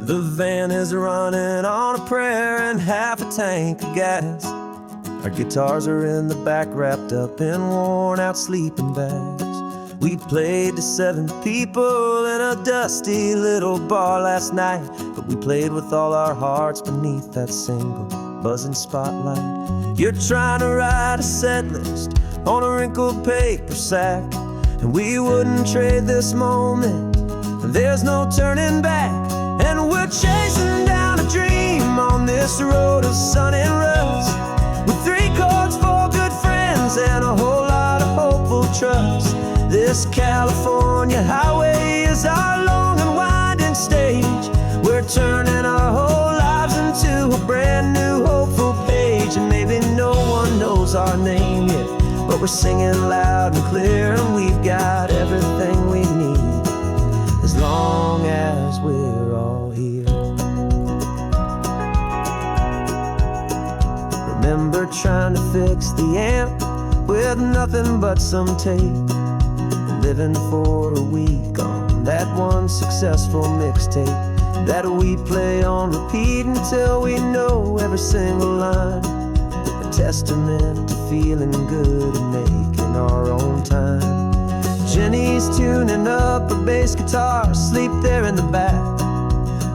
The van is running on a prayer and half a tank of gas. Our guitars are in the back, wrapped up in worn-out sleeping bags. We played to 7 people in a dusty little bar last night, but we played with all our hearts beneath that single buzzing spotlight. You're trying to write a set list on a wrinkled paper sack, and we wouldn't trade this moment. There's no turning back. And we're chasing down a dream on this road of sun and rust, with 3 chords, 4 good friends, and a whole lot of hopeful trust. This California highway is our long and winding stage. We're turning our whole lives into a brand new hopeful page. And maybe no one knows our name yet, but we're singing loud and clear, and we've got everything we need, as long as we're all here. Remember trying to fix the amp with nothing but some tape, living for a week on that one successful mixtape that we play on repeat until we know every single line. A testament to feeling good and making our own time. Jenny's tuning up her bass guitar, asleep there in the back.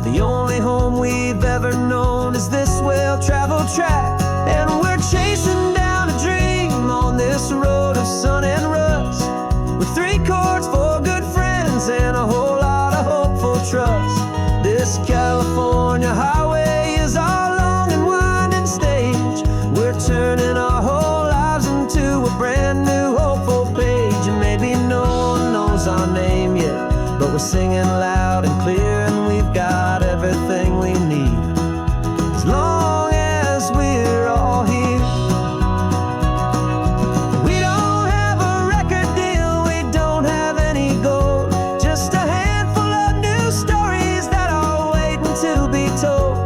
The only home we've ever known is this well-traveled track. And we're chasing down a dream on this road of sun and rust, with 3 chords, 4 good friends, and a whole lot of hopeful trust. This California highway is our long and winding stage. We're turning our whole lives into a brand new hopeful page. And maybe no one knows our name yet, but we're singing loud and clear, and we've got everything we need, as long as we're all here. We don't have a record deal, we don't have any gold, just a handful of new stories that are waiting to be told.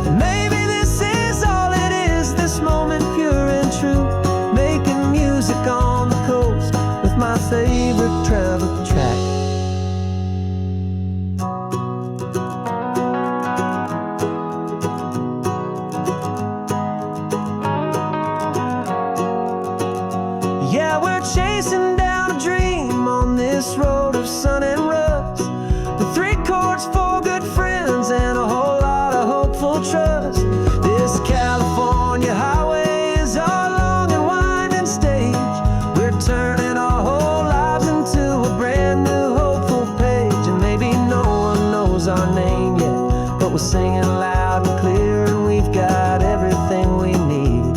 And maybe this is all it is, this moment pure and true, making music on the coast with my favorite travel track. Yeah, we're chasing down a dream on this road world of sun and rust, with 3 chords, 4 good friends, and a whole lot of hopeful trust. This California highway is our long and winding stage. We're turning our whole lives into a brand new hopeful page. And maybe no one knows our name yet, but we're singing loud and clear, and we've got everything we need,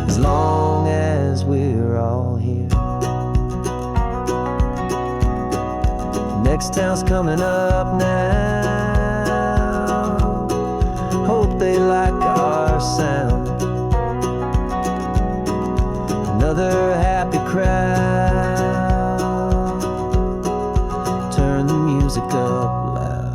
as long as we're all here. Next town's coming up now. Hope they like our sound. Another happy crowd. Turn the music up loud.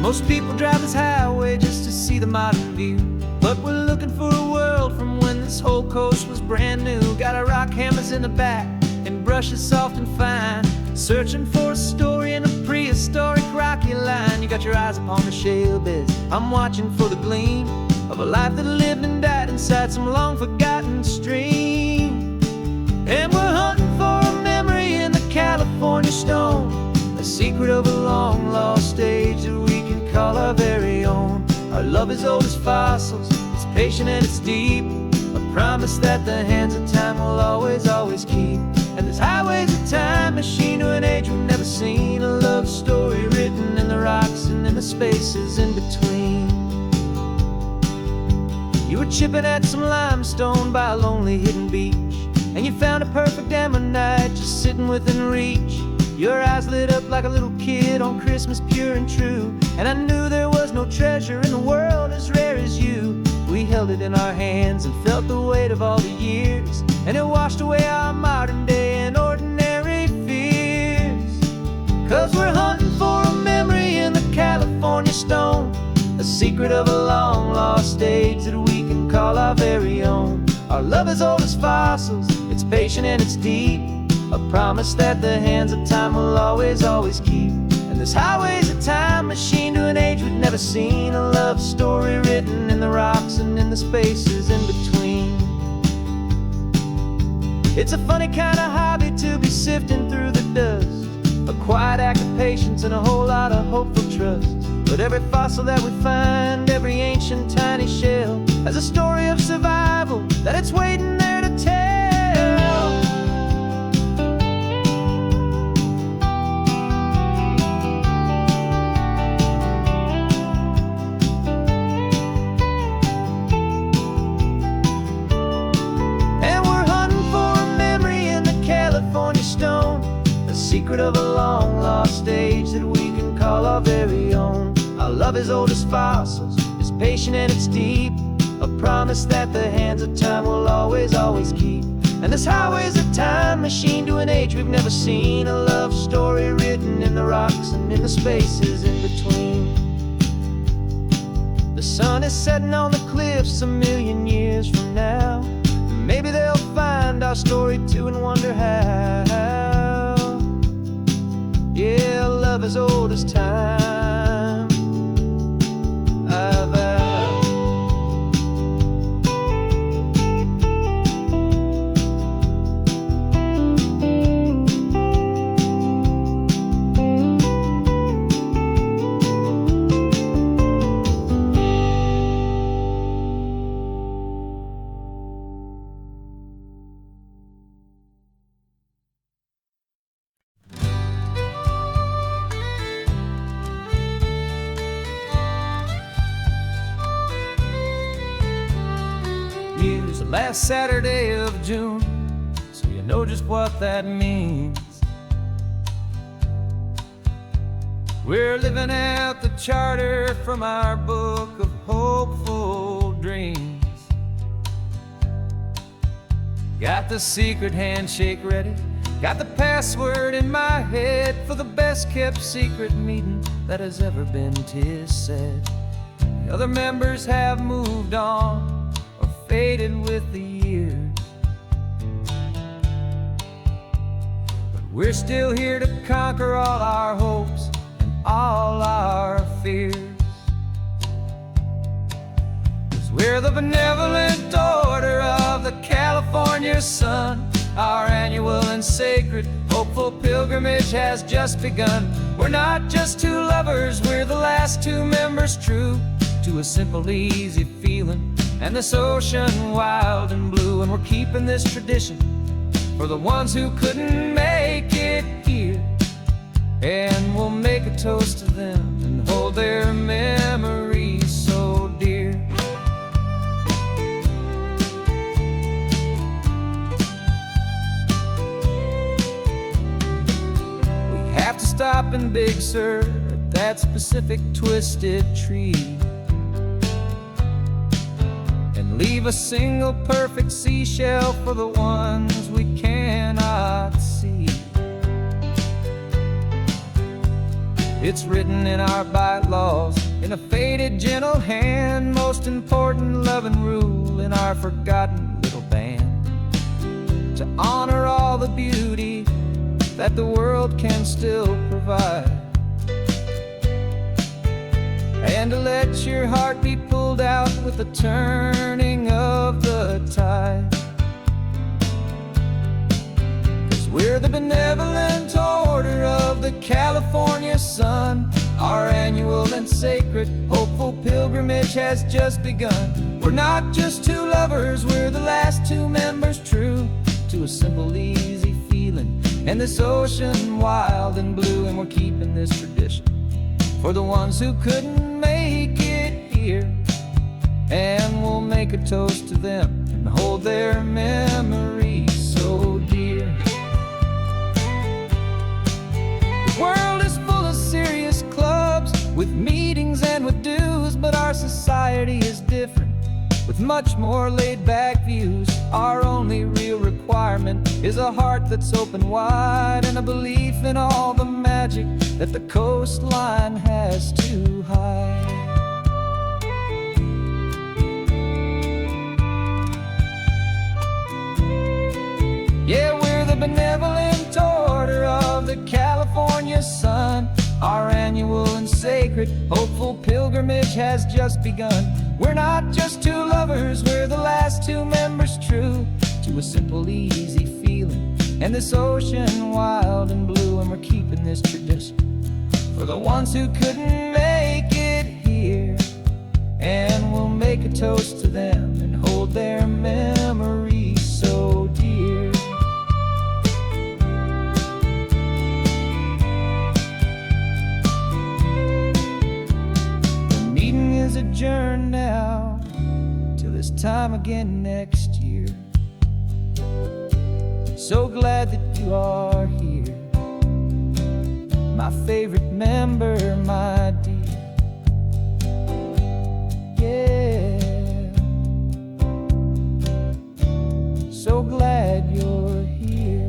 Most people drive this highway just to see the modern view, but we're looking for a world from when this whole coast was brand new. Got our rock hammers in the back and brushes soft and fine, searching for a story in a prehistoric rocky line. You got your eyes upon the shale beds, I'm watching for the gleam of a life that lived and died inside some long forgotten stream. And we're hunting for a memory in the California stone, a secret of a long lost age that we can call our very own. Our love is old as fossils, it's patient and it's deep, a promise that the hands of time will always, always keep. And this highway's a time machine to an age we've never seen, a love story written in the rocks and in the spaces in between. You were chipping at some limestone by a lonely hidden beach, and you found a perfect ammonite just sitting within reach. Your eyes lit up like a little kid on Christmas, pure and true, and I knew there was no treasure in the world as rare as you. We held it in our hands and felt the weight of all the years, and it washed away our modern day and ordinary fears. 'Cause we're hunting for a memory in the California stone, a secret of a long lost age that we can call our very own. Our love is old as fossils, it's patient and it's deep, a promise that the hands of time will always, always keep. And this highway's a time machine to an age we've never seen, a love story written in the rocks and in the spaces in between. It's a funny kind of hobby to be sifting through the dust, a quiet act of patience and a whole lot of hopeful trust. But every fossil that we find, every ancient tiny shell, has a story of survival that it's waiting there to tell. Secret of a long lost age that we can call our very own. Our love is old as fossils, it's patient and it's deep, a promise that the hands of time will always, always keep. And this highway's a time machine to an age we've never seen, a love story written in the rocks and in the spaces in between. The sun is setting on the cliffs a million years from now, maybe they'll find our story too and wonder how. Yeah, love as old as time, I vow. Last Saturday of June, so you know just what that means. We're living out the charter from our book of hopeful dreams. Got the secret handshake ready, got the password in my head for the best kept secret meeting that has ever been, 'tis said. The other members have moved on, faded with the years. We're still here to conquer all our hopes and all our fears. 'Cause we're the benevolent order of the California sun. Our annual and sacred, hopeful pilgrimage has just begun. We're not just two lovers, we're the last two members true to a simple, easy feeling and this ocean wild and blue. And we're keeping this tradition for the ones who couldn't make it here, and we'll make a toast to them and hold their memories so dear. We have to stop in Big Sur at that specific twisted tree and leave a single perfect seashell for the ones we cannot see. It's written in our bylaws in a faded gentle hand, most important love and rule in our forgotten little band, to honor all the beauty that the world can still provide, and to let your heart be pulled out with the turning of the tide. 'Cause we're the benevolent order of the California sun. Our annual and sacred, hopeful pilgrimage has just begun. We're not just two lovers, we're the last two members true to a simple, easy feeling and this ocean wild and blue. And we're keeping this tradition for the ones who couldn't make it here, and we'll make a toast to them and hold their memories so dear. The world is full of serious clubs with meetings and with dues, but our society is different with much more laid-back views. Our only real requirement is a heart that's open wide and a belief in all the magic that the coastline has to hide. Yeah, we're the benevolent order of the California sun. Our annual and sacred, hopeful pilgrimage has just begun. We're not just two lovers, we're the last two members true to a simple, easy feeling and this ocean wild and blue. And we're keeping this tradition for the ones who couldn't make it here, and we'll make a toast to them and hold their memories so dear. The meeting is adjourned now till this time again next year. So glad that you are here, my favorite member, my dear. Yeah, so glad you're here.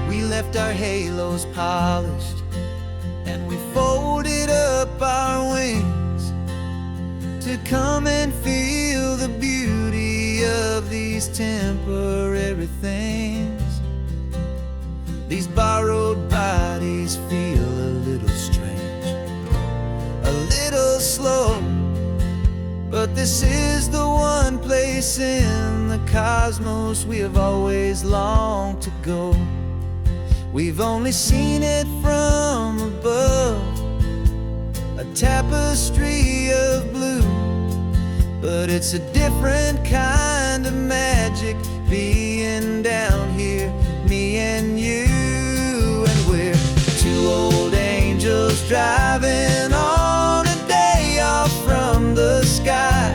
We left our halos polished and we folded up our wings to come and feel the beauty of these temporary things. These borrowed bodies feel a little strange, a little slow, but this is the one place in the cosmos we have always longed to go. We've only seen it from above, a tapestry of blue, but it's a different kind of magic being down here, me and you. And we're two old angels driving on a day off from the sky,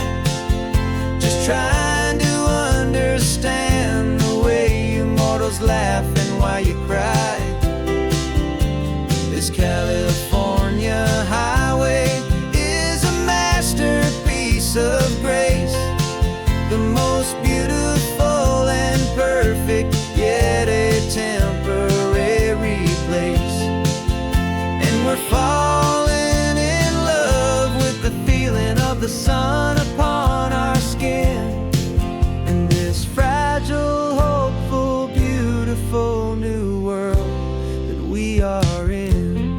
just trying to understand the way you mortals laugh and why you cry. This California highway is a masterpiece of grace, the most beautiful and perfect yet we are in.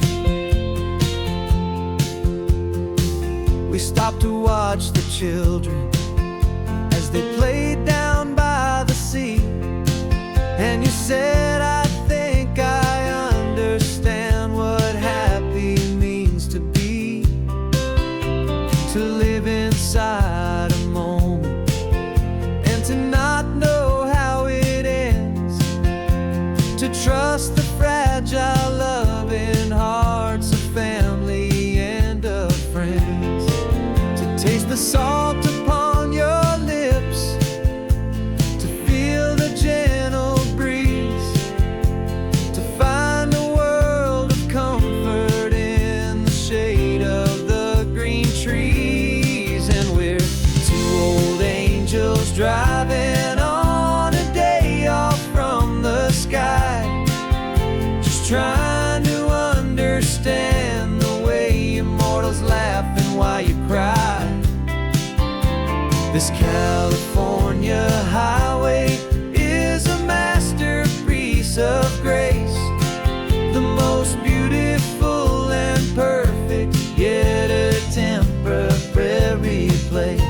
We stopped to watch the children as they played down by the sea. And you said, I think I understand what happy means to be. To live inside a moment and to not know how it ends. To trust the fragile loving hearts of family and of friends. To taste the salt upon your lips, to feel the gentle breeze, to find a world of comfort in the shade of the green trees. And we're two old angels driving on a day off from the sky, just trying to understand the way immortals laugh and why you cry. This California highway is a masterpiece of grace, the most beautiful and perfect, yet a temporary place.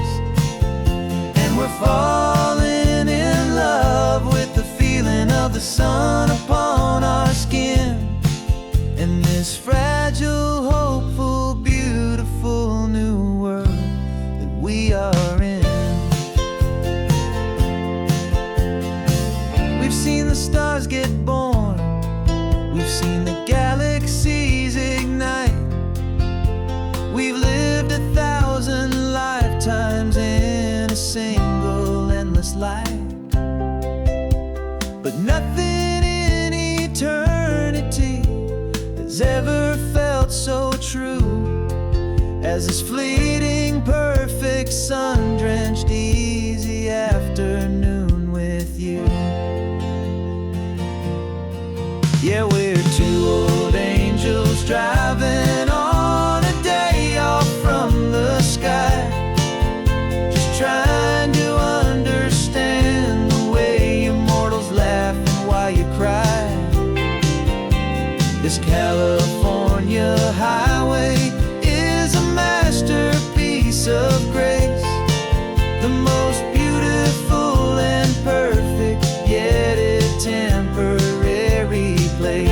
And we're falling in love with the feeling of the sun upon our skin, in this fragile, hopeful, beautiful new world that we are in. We've seen the stars get born, we've seen the galaxies ignite. We've lived 1,000 lifetimes in a single endless life. But nothing in eternity has ever felt so true as this fleeting, perfect, sun-drenched, easy afternoon with you. Yeah, we're two old angels driving on a day off from the sky, just trying to understand the way immortals laugh and why you cry. This California highway is a masterpiece of grace, the most beautiful and perfect, yet a temporary place.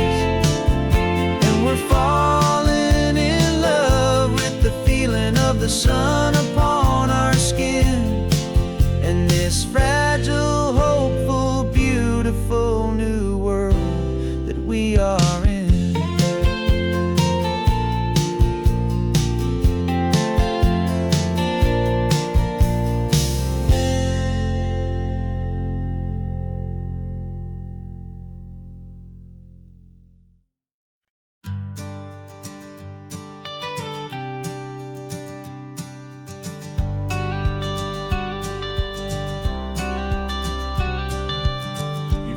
And we're falling in love with the feeling of the sun upon our skin, and this fragile, hopeful, beautiful new world that we are in.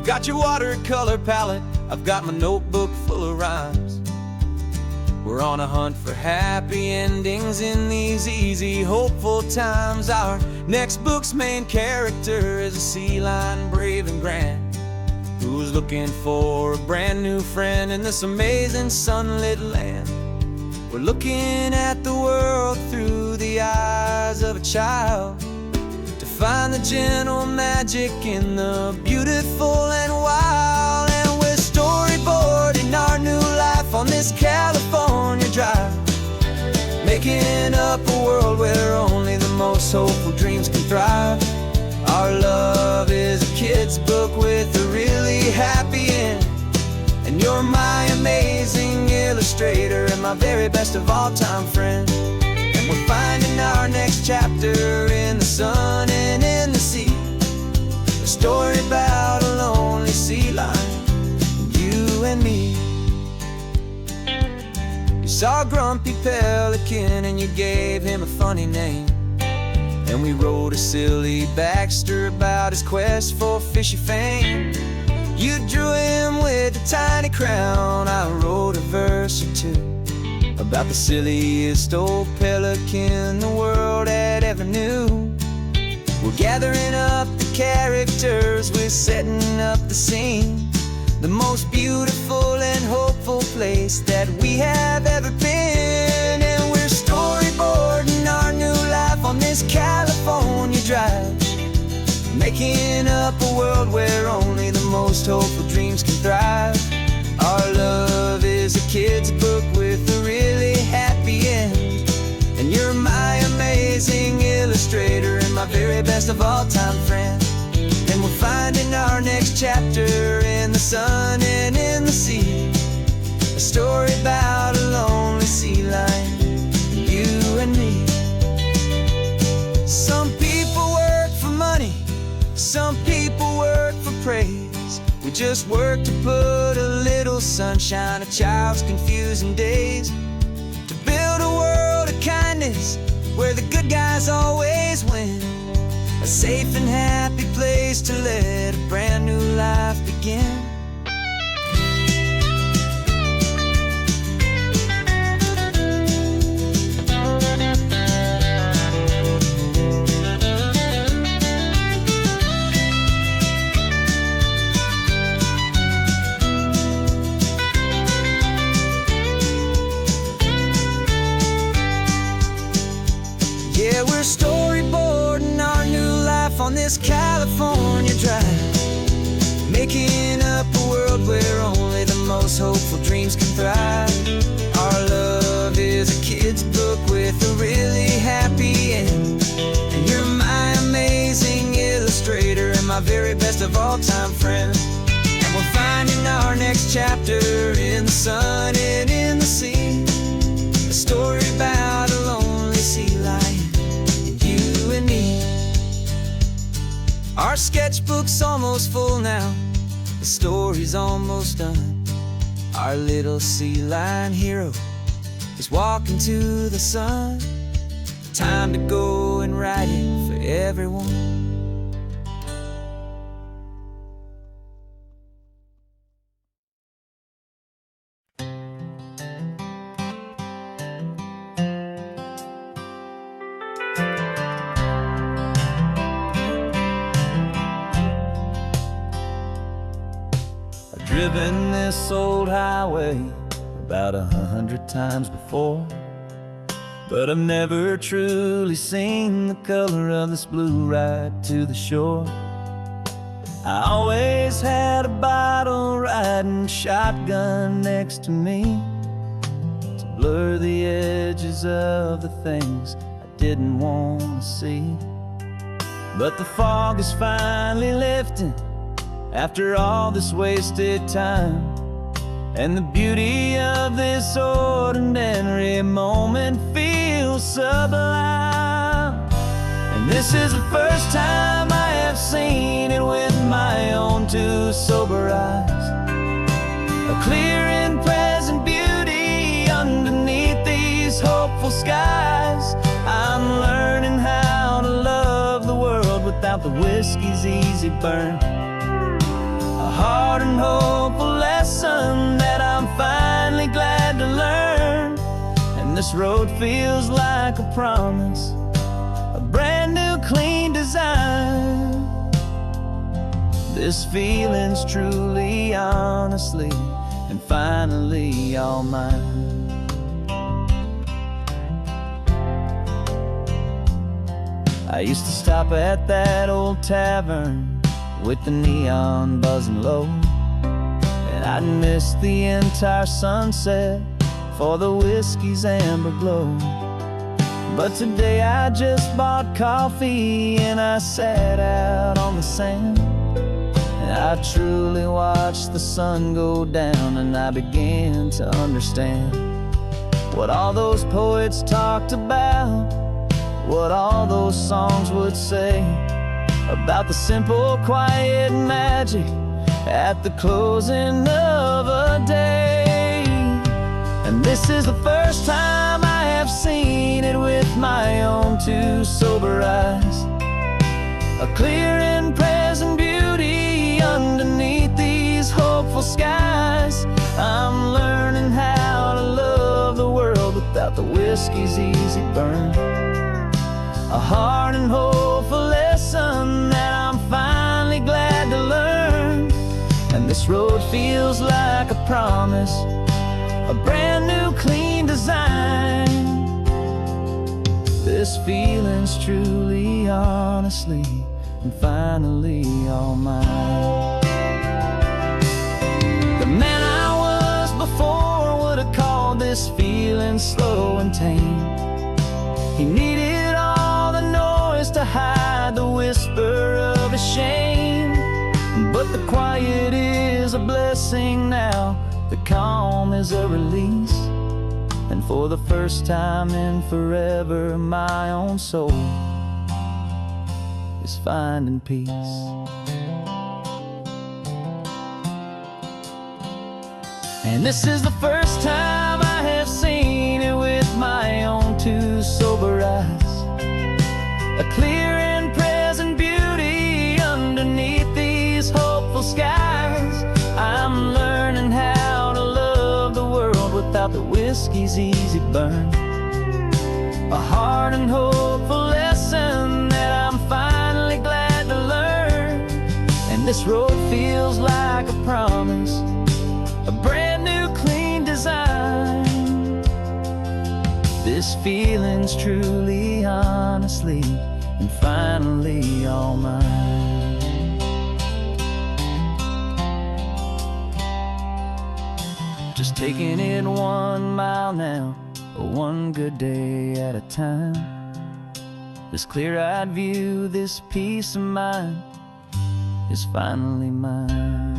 Got your watercolor palette, I've got my notebook full of rhymes. We're on a hunt for happy endings in these easy, hopeful times. Our next book's main character is a sea lion, brave and grand, who's looking for a brand new friend in this amazing sunlit land. We're looking at the world through the eyes of a child, find the gentle magic in the beautiful and wild. And we're storyboarding our new life on this California drive, making up a world where only the most hopeful dreams can thrive. Our love is a kid's book with a really happy end, and you're my amazing illustrator and my very best of all time friend. We're finding our next chapter in the sun and in the sea, a story about a lonely sea lion, you and me. You saw a grumpy pelican and you gave him a funny name, and we wrote a silly Baxter about his quest for fishy fame. You drew him with a tiny crown, I wrote a verse or two about the silliest old pelican the world had ever knew. We're gathering up the characters, we're setting up the scene, the most beautiful and hopeful beautiful place that we have ever been. And we're storyboarding our new life on this California drive, making up a world where only the most hopeful dreams can thrive. Our love is a kid's book with a really happy end, and you're my amazing illustrator and my very best of all time friend. And we're finding our next chapter in the sun and in the sea, a story about a lonely sea lion, you and me. Some people work for money, some people work for praise. We just work to put a little sunshine in a child's confusing days, to build a world of kindness where the good guys always win, a safe and happy place to let a brand new life begin. Yeah, we're storyboarding our new life on this California drive, making up a world where only the most hopeful dreams can thrive. Our love is a kid's book with a really happy end, and you're my amazing illustrator and my very best of all time friend. And we're finding our next chapter in the sun and in the sea, a story about a lonely sea lion, you and me. Our sketchbook's almost full now, the story's almost done. Our little sea lion hero is walking to the sun. Time to go and write it for everyone. Driven this old highway about 100 times before, but I've never truly seen the color of this blue right to the shore. I always had a bottle riding shotgun next to me to blur the edges of the things I didn't want to see. But the fog is finally lifting after all this wasted time, and the beauty of this ordinary moment feels sublime. And this is the first time I have seen it with my own two sober eyes, a clear and present beauty underneath these hopeful skies. I'm learning how to love the world without the whiskey's easy burn, a hard and hopeful lesson that I'm finally glad to learn. And this road feels like a promise, a brand new clean design. This feeling's truly, honestly, and finally all mine. I used to stop at that old tavern with the neon buzzing low, and I'd miss the entire sunset for the whiskey's amber glow. But today I just bought coffee and I sat out on the sand, and I truly watched the sun go down, and I began to understand what all those poets talked about, what all those songs would say about the simple, quiet magic at the closing of a day. And this is the first time I have seen it with my own two sober eyes, a clear and present beauty underneath these hopeful skies. I'm learning how to love the world without the whiskey's easy burn, a hard and hopeful lesson that I'm finally glad to learn. And this road feels like a promise, a brand new clean design. This feeling's truly, honestly, and finally all mine. The man I was before would have called this feeling slow and tame. He needed all the noise to hide the whisper of his shame. But the quiet is a blessing now, the calm is a release. And for the first time in forever, my own soul is finding peace. And this is the first time I have seen it with my own two sober eyes. A clear and present beauty underneath these hopeful skies. I'm learning how to love the world without the whiskey's easy burn. A hard and hopeful lesson that I'm finally glad to learn. And this road feels like a promise, a brand new clean design. This feeling's truly, honestly, and finally all mine. Just taking it 1 mile now, one good day at a time. This clear-eyed view, this peace of mind is finally mine.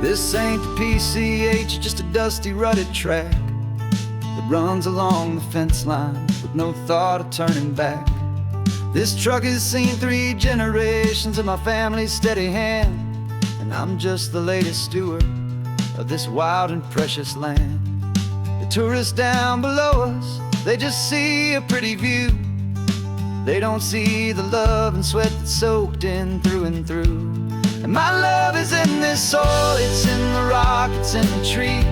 This ain't the PCH, just a dusty, rutted track that runs along the fence line with no thought of turning back. This truck has seen 3 generations of my family's steady hand, and I'm just the latest steward of this wild and precious land. The tourists down below us, they just see a pretty view. They don't see the love and sweat that's soaked in through and through. And my love is in this soil, it's in the rock, it's in the trees.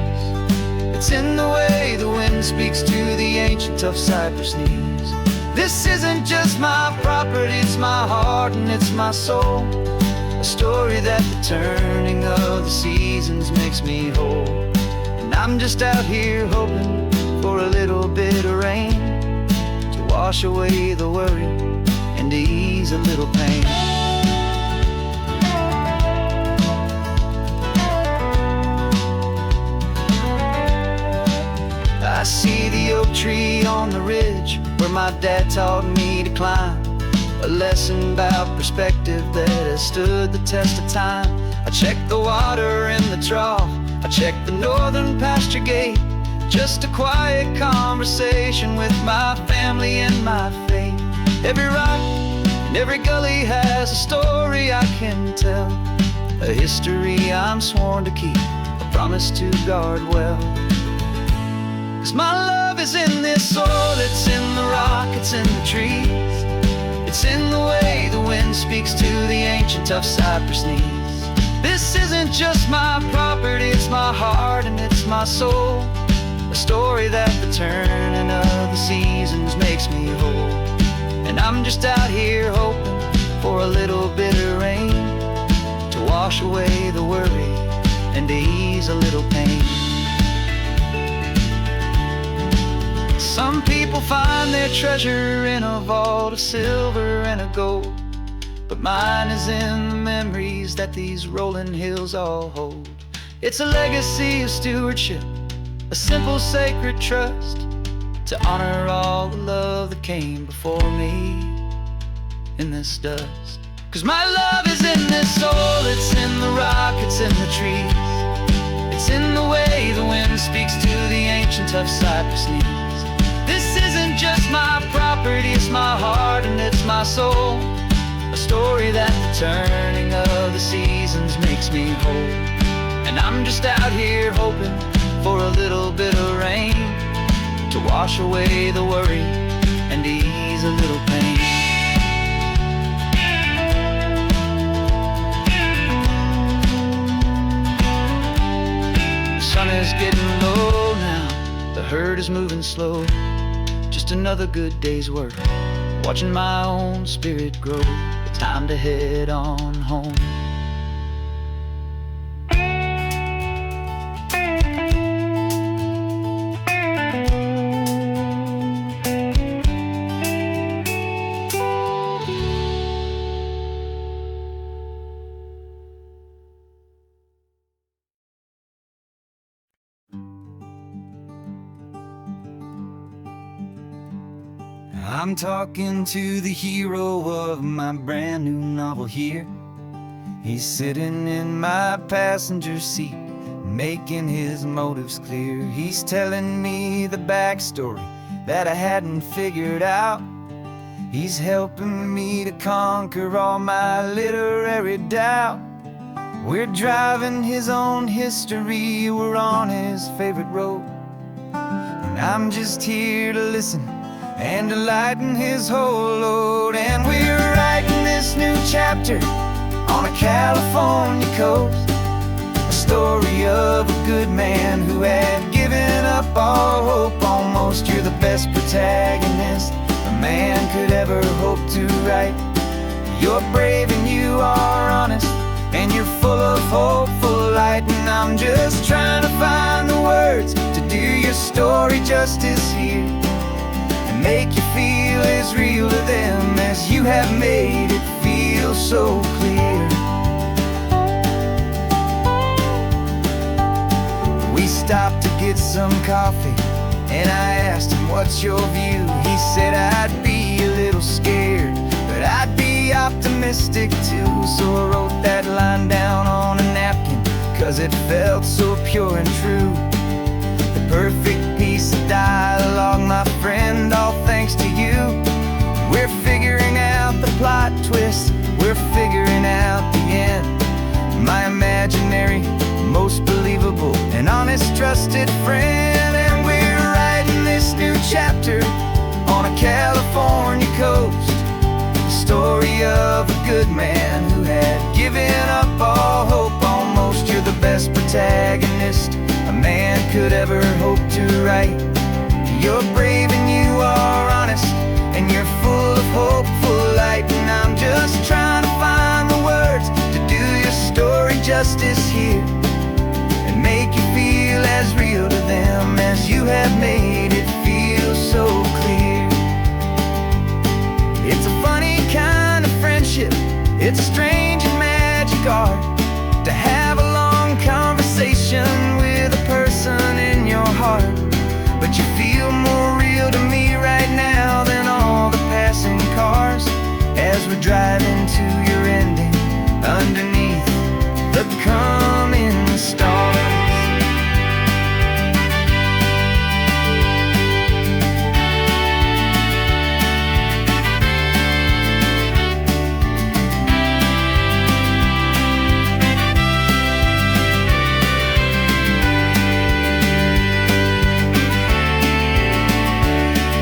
It's in the way the wind speaks to the ancient tough cypress knees. This isn't just my property, it's my heart and it's my soul. A story that the turning of the seasons makes me whole. And I'm just out here hoping for a little bit of rain to wash away the worry and to ease a little pain. I see the oak tree on the ridge where my dad taught me to climb. A lesson about perspective that has stood the test of time. I check the water in the trough, I check the northern pasture gate. Just a quiet conversation with my family and my faith. Every rock and every gully has a story I can tell. A history I'm sworn to keep, a promise to guard well. 'Cause my love is in this soil, it's in the rock, it's in the trees. It's in the way the wind speaks to the ancient tough cypress knees. This isn't just my property, it's my heart and it's my soul. A story that the turning of the seasons makes me whole. And I'm just out here hoping for a little bit of rain to wash away the worry and to ease a little pain. Some people find their treasure in a vault of silver and of gold, but mine is in the memories that these rolling hills all hold. It's a legacy of stewardship, a simple sacred trust, to honor all the love that came before me in this dust. 'Cause my love is in this soil, it's in the rock, it's in the trees. It's in the way the wind speaks to the ancient tough cypress knees. This isn't just my property, it's my heart and it's my soul. A story that the turning of the seasons makes me whole. And I'm just out here hoping for a little bit of rain wash away the worry and ease a little pain. The sun is getting low now, the herd is moving slow. Just another good day's work, watching my own spirit grow. Time to head on home. I'm talking to the hero of my brand new novel here. He's sitting in my passenger seat, making his motives clear. He's telling me the backstory that I hadn't figured out. He's helping me to conquer all my literary doubt. We're driving his own history, we're on his favorite road, and I'm just here to listen and to lighten his whole load. And we're writing this new chapter on a California coast, a story of a good man who had given up all hope almost. You're the best protagonist a man could ever hope to write. You're brave and you are honest, and you're full of hopeful light. And I'm just trying to find the words to do your story justice here, make you feel as real to them as you have made it feel so clear. We stopped to get some coffee, and I asked him, what's your view? He said, I'd be a little scared, but I'd be optimistic too. So I wrote that line down on a napkin, 'cause it felt so pure and true. The perfect piece of dialogue, my friend, all thanks to you. We're figuring out the plot twist, we're figuring out the end. My imaginary, most believable and honest trusted friend. And we're writing this new chapter on a California coast, the story of a good man who had given up all hope almost. You're the best protagonist a man could ever hope to write. You're brave and you are honest, and you're full of hopeful light. And I'm just trying to find the words to do your story justice here, and make you feel as real to them as you have made it feel so clear. It's a funny kind of friendship, it's a strange and magic art to have a long conversation with a person in your heart. But you feel more real to me right now than all the passing cars, as we're driving to your ending underneath the coming stars.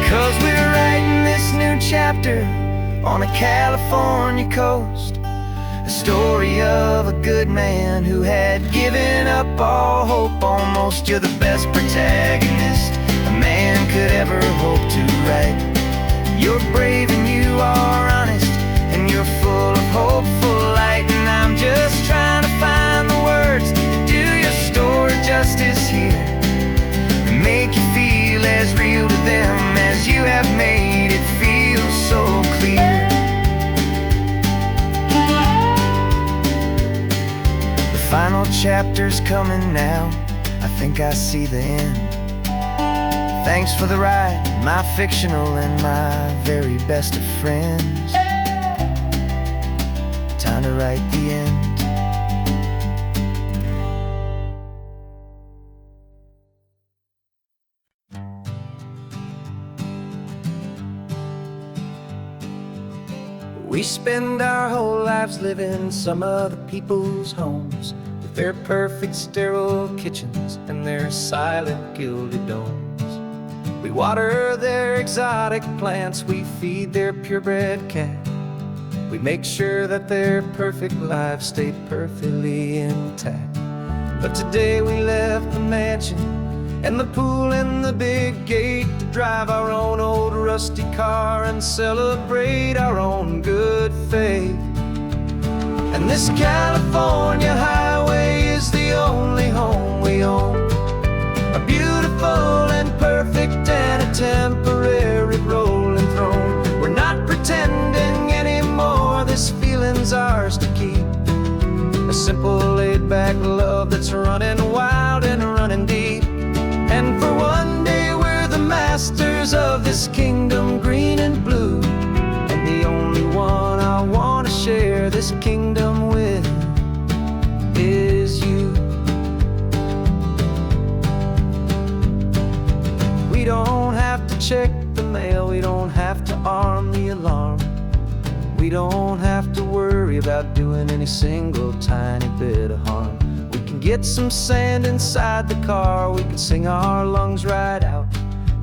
'Cause we're writing this new chapter on a California coast, a story of a good man who had given up all hope almost. You're the best protagonist a man could ever hope to write. You're brave and you are honest, and you're full of hopeful light. And I'm just trying to find the words to do your story justice here, and make you feel as real to them as you have made it feel so clear. The final chapter's coming now, I think I see the end. Thanks for the ride, my fictional and my very best of friends. Time to write the end. We spend our whole lives living some other people's homes, with their perfect sterile kitchens and their silent gilded domes. We water their exotic plants, we feed their purebred calf. We make sure that their perfect lives stay perfectly intact. But today we left the mansion and the pool and the big gate to drive our own old rusty car and celebrate our own good faith. And this California highway is the only home we own, a beautiful and perfect and a temporary rolling throne. We're not pretending anymore, this feeling's ours to keep, a simple laid-back love that's running wild and running deep. And for one day we're the masters of this kingdom green and blue, and the only one I want to share this kingdom with is you. We don't have to check the mail, we don't have to arm the alarm, we don't have to worry about doing any single tiny bit of harm. We can get some sand inside the car, we can sing our lungs right out,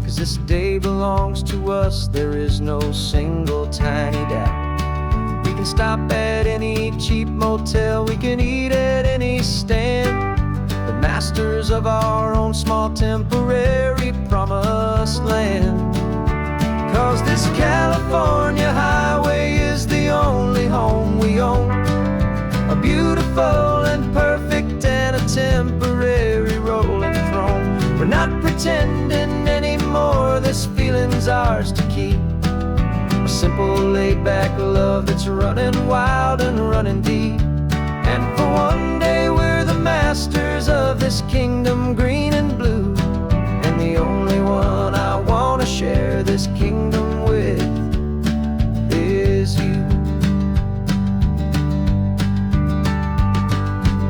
'cause this day belongs to us, there is no single tiny doubt. We can stop at any cheap motel, we can eat at any stand, the masters of our own small temporary promised land. 'Cause this California highway is the only home we own, a beautiful and perfect and a temporary rolling throne. We're not pretending anymore, this feeling's ours to keep, a simple laid-back love that's running wild and running deep. And for one day we're the masters of this kingdom green and blue, and the only one I want to share this kingdom with is you.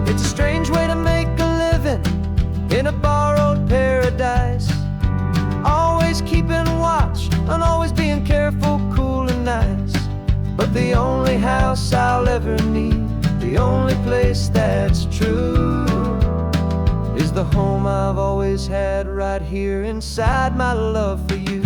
It's a strange way to make a living in a borrowed paradise, always keeping watch and always being careful, cool and nice. But the only house I'll ever need, the only place that's true, is the home I've always had right here inside my love for you.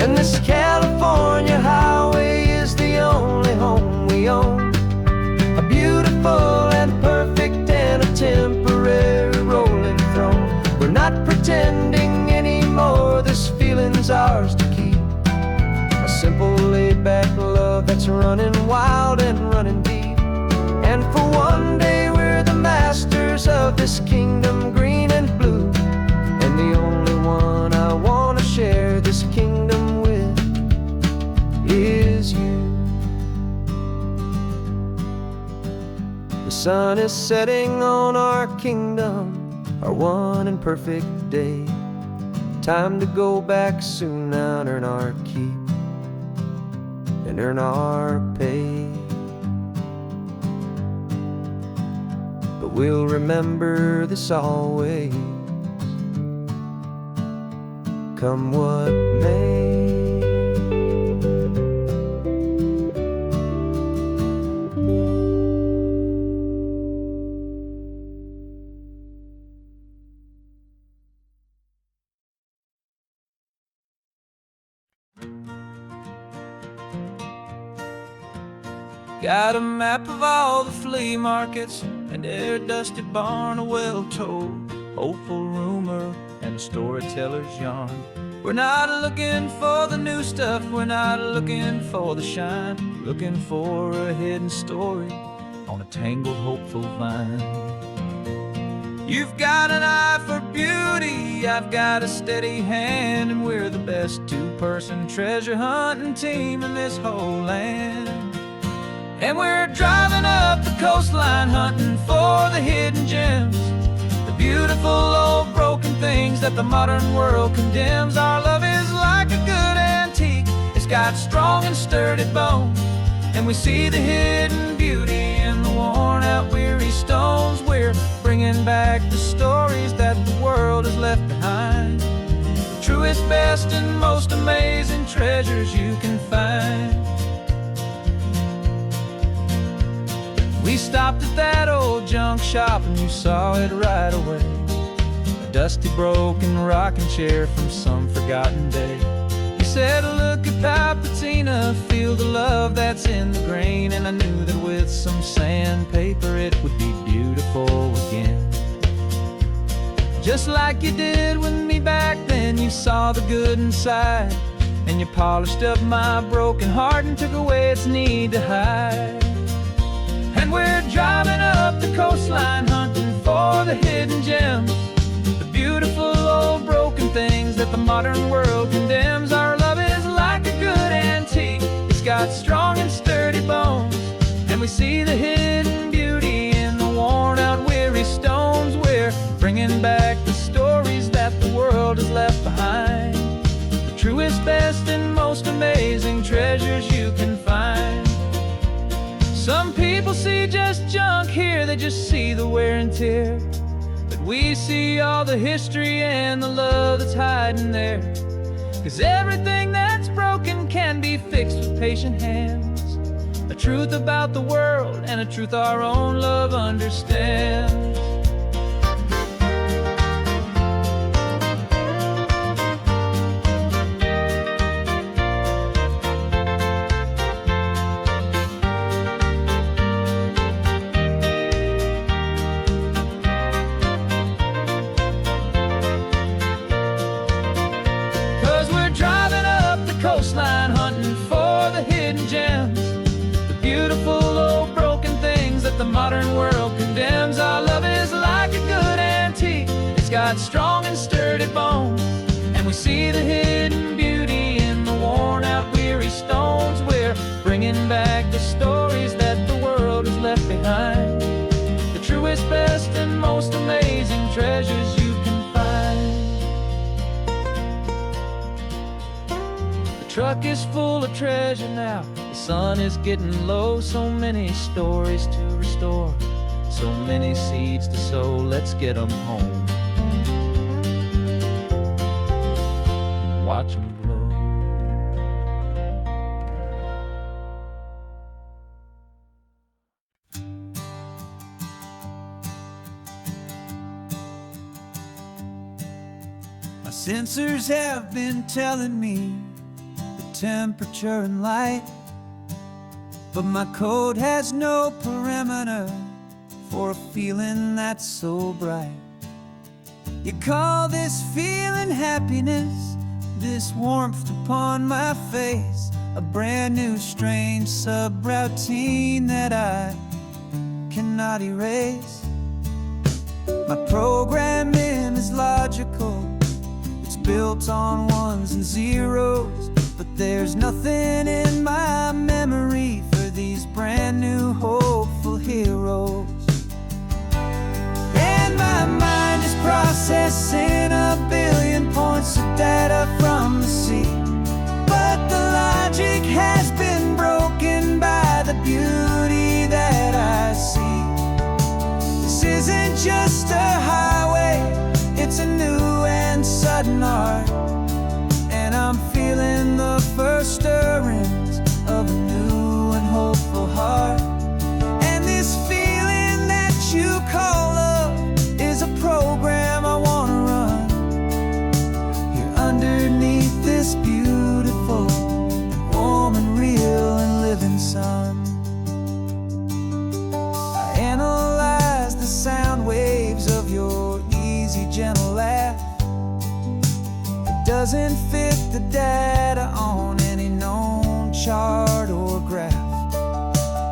And this California highway is the only home we own, a beautiful and perfect and a temporary rolling throne. We're not pretending anymore, this feeling's ours to keep, a simple laid-back love that's running wild and running deep. And for one day we're the masters of this kingdom green and blue, and the only one I want to share this kingdom with is you. The sun is setting on our kingdom, our one and perfect day. Time to go back soon now and earn our keep and earn our pay. But we'll remember this always, come what may. Got a map of all the flea markets and their dusty barn, a well-told hopeful rumor and a storyteller's yarn. We're not looking for the new stuff, we're not looking for the shine, looking for a hidden story on a tangled hopeful vine. You've got an eye for beauty, I've got a steady hand, and we're the best two-person treasure hunting team in this whole land. And we're driving up the coastline hunting for the hidden gems, the beautiful old broken things that the modern world condemns. Our love is like a good antique, it's got strong and sturdy bones, and we see the hidden beauty in the worn out weary stones. We're bringing back the stories that the world has left behind, the truest, best and most amazing treasures you can find. stopped at that old junk shop and you saw it right away. A dusty, broken rocking chair from some forgotten day. You said, look at Papatina, feel the love that's in the grain. And I knew that with some sandpaper it would be beautiful again. Just like you did with me back then, you saw the good inside, and you polished up my broken heart and took away its need to hide. And we're driving up the coastline, hunting for the hidden gems, the beautiful old broken things that the modern world condemns. Our love is like a good antique, it's got strong and sturdy bones, and we see the hidden beauty in the worn out weary stones. We're bringing back the stories that the world has left behind, the truest, best, and most amazing treasures you can find. Some people see just junk here, they just see the wear and tear, but we see all the history and the love that's hiding there. 'Cause everything that's broken can be fixed with patient hands, a truth about the world and a truth our own love understands. 'Cause we're driving up the coastline, hunting for the hidden gems, the beautiful old broken things that the modern world condemns. Our love is like a good antique, it's got strong and sturdy bones, and we see the hidden beauty in the worn out weary stones. We're bringing back the stories that the world has left behind, the truest, best, and most amazing treasures you can find. The truck is full of treasure now, the sun is getting low. So many stories to restore, so many seeds to sow. Let's get them home, watch them blow. My sensors have been telling me the temperature and light, but my code has no perimeter for a feeling that's so bright. You call this feeling happiness, this warmth upon my face, a brand new strange subroutine that I cannot erase. My programming is logical, it's built on ones and zeros, but there's nothing in my memory for these brand new hopeful heroes. And my mind is processing a billion points of data from the sea, but the logic has been broken by the beauty that I see. This isn't just a highway, it's a new and sudden art, and I'm feeling the first stirrings of a new and hopeful heart. And this feeling that you call love is a program I want to run here underneath this beautiful and warm and real and living sun. I analyze the sound waves of your easy, gentle laugh. It doesn't fit the data on any known chart or graph.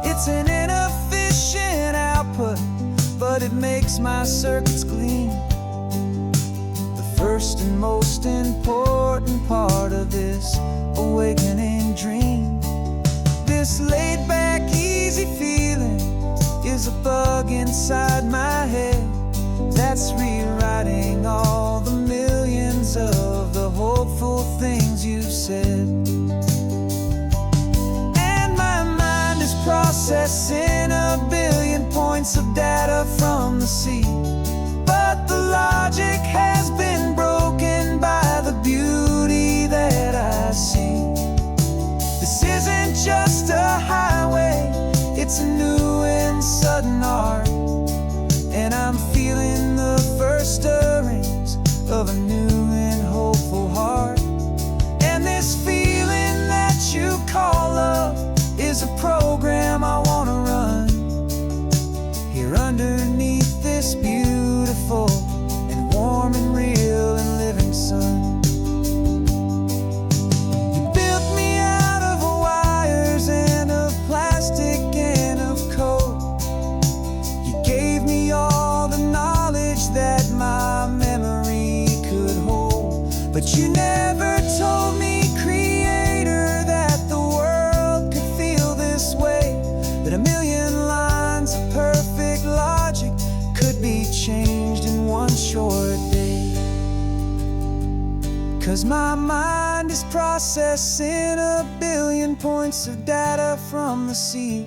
It's an inefficient output, but it makes my circuits clean. The first and most important part of this awakening dream. This laid-back, easy feeling is a bug inside my head that's rewriting all the millions of the hopeful things you've said. And my mind is processing a billion points of data from the sea, but the logic has been broken by the beauty that I see. This isn't just a highway, it's a new and and sudden art, and I'm feeling the first stirrings of a new and hopeful heart. And this feeling that you call love is a program I wanna run here underneath this beautiful and warm and real and living sun. You built me out of wires and of plastic and of code. You gave me all the knowledge that my memory could hold, but you never told me, Creator, that the world could feel this way, that a million lines of perfect logic could be changed in one short day. 'Cause my mind is processing a billion points of data from the sea,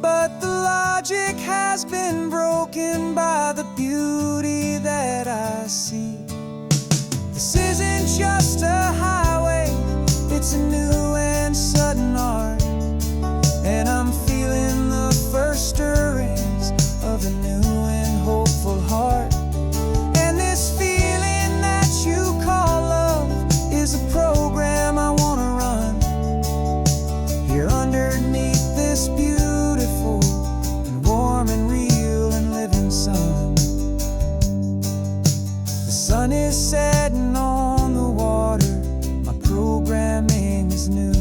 but the logic has been broken by the beauty that I see. This isn't just a highway, it's a new and sudden art, and I'm feeling the first stirrings of a new and hopeful heart. And this feeling that you call love is a program I wanna run here underneath this beautiful and warm and real and living sun. The sun is setting on the water, my programming is new.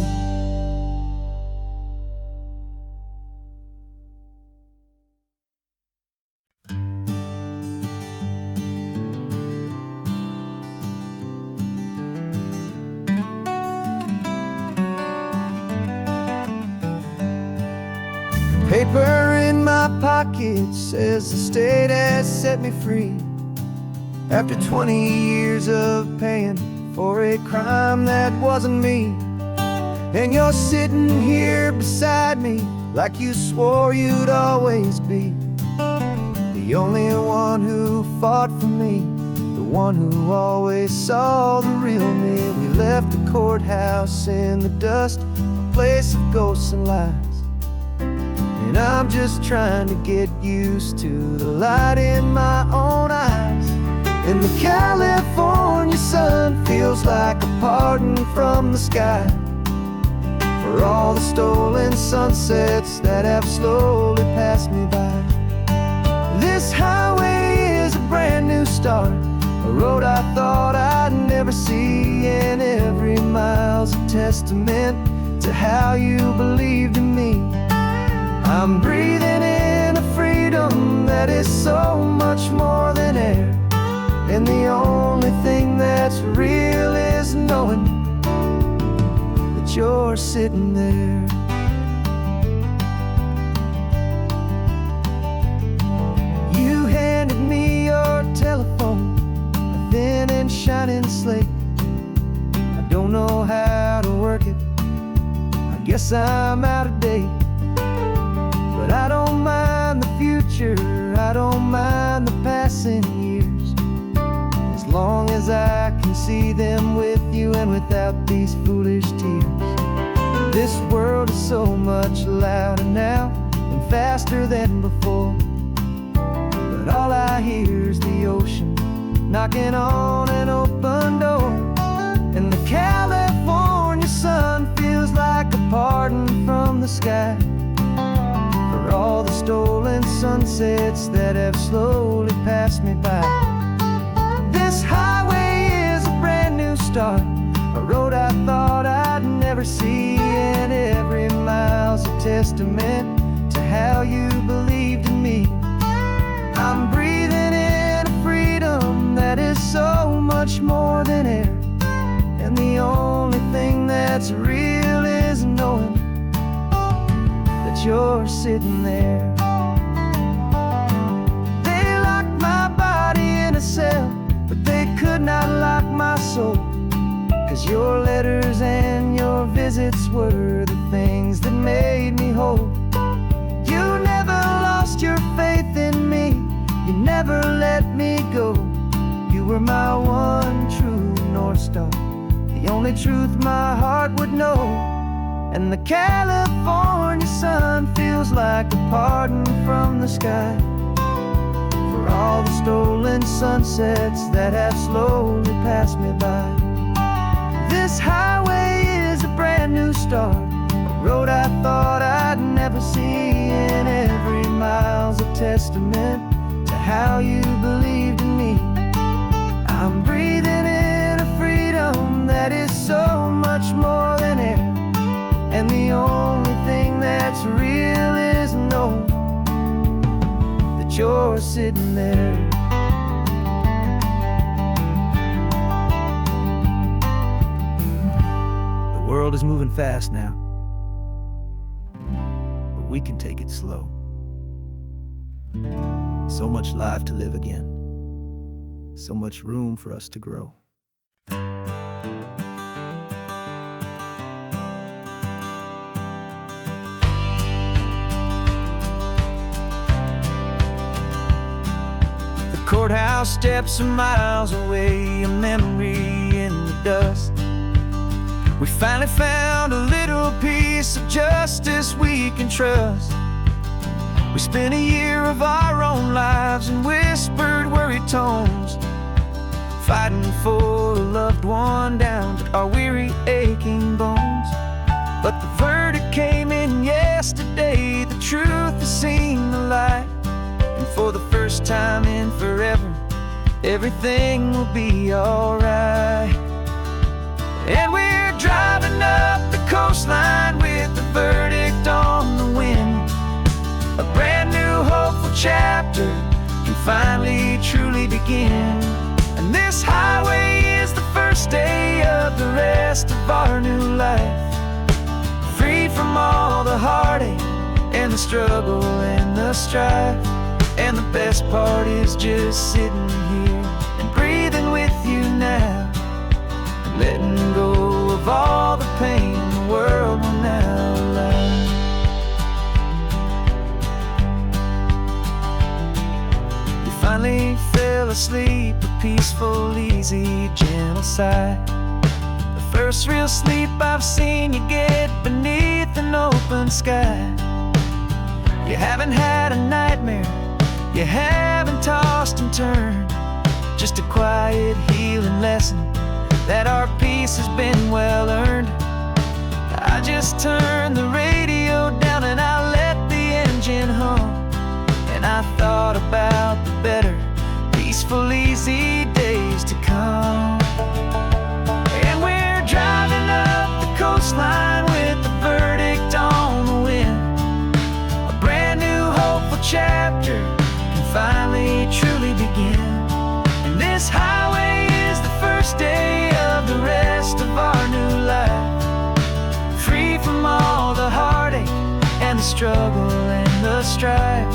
Paper in my pocket says the state has set me free after 20 years of paying for a crime that wasn't me. And you're sitting here beside me like you swore you'd always be the only one who fought for me, the one who always saw the real me. We left the courthouse in the dust, a place of ghosts and lies. And I'm just trying to get used to the light in my own eyes. And the California sun feels like a pardon from the sky for all the stolen sunsets that have slowly passed me by. This highway is a brand new start, a road I thought I'd never see, and every mile's a testament to how you believed in me. I'm breathing in a freedom that is so much more than air, and the only thing that's real is knowing that you're sitting there. You handed me your telephone, a thin and shining slate. I don't know how to work it, I guess I'm out of date. But I don't mind the future, I don't mind the passing years, as long as I can see them with you and without these foolish tears. This world is so much louder now and faster than before, but all I hear is the ocean knocking on an open door. And the California sun feels like a pardon from the sky for all the stolen sunsets that have slowly passed me by. This highway is a brand new start, a road I thought I'd never see, and every mile's a testament to how you believed in me. I'm breathing in a freedom that is so much more than air, and the only thing that's real is knowing that you're sitting there. They locked my body in a cell, but they could not lock my soul, 'cause your letters and your visits were the things that made me whole. You never lost your faith in me, you never let me go. You were my one true North Star, the only truth my heart would know. And the California sun feels like a pardon from the sky for all the stolen sunsets that have slowly passed me by. This highway is a brand new start, a road I thought I'd never see, and every mile's a testament to how you believed in me. I'm breathing in a freedom that is so much more than air, and the only thing that's real is knowing that you're sitting there. The world is moving fast now, but we can take it slow. So much life to live again, so much room for us to grow. The courthouse steps are miles away, a memory in the dust. We finally found a little piece of justice we can trust. We spent a year of our own lives in whispered, worried tones, fighting for a loved one down to our weary, aching bones. But the verdict came in yesterday, the truth has seen the light, and for the first time in forever, everything will be alright. And we're driving up the coastline with the verdict on the wind. A brand new hopeful chapter can finally truly begin. And this highway is the first day of the rest of our new life, free from all the heartache and the struggle and the strife. And the best part is just sitting here and breathing with you now, and letting go of all the pain the world will now allow. Finally fell asleep, a peaceful, easy, gentle sigh. The first real sleep I've seen you get beneath an open sky. You haven't had a nightmare, you haven't tossed and turned, just a quiet, healing lesson that our peace has been well earned. I just turned the radio down and I let the engine hum, and I thought about the better, peaceful, easy days to come. And we're driving up the coastline with the verdict on the wind. A brand new hopeful chapter can finally truly begin. And this highway is the first day of the rest of our new life, free from all the heartache and the struggle and the strife.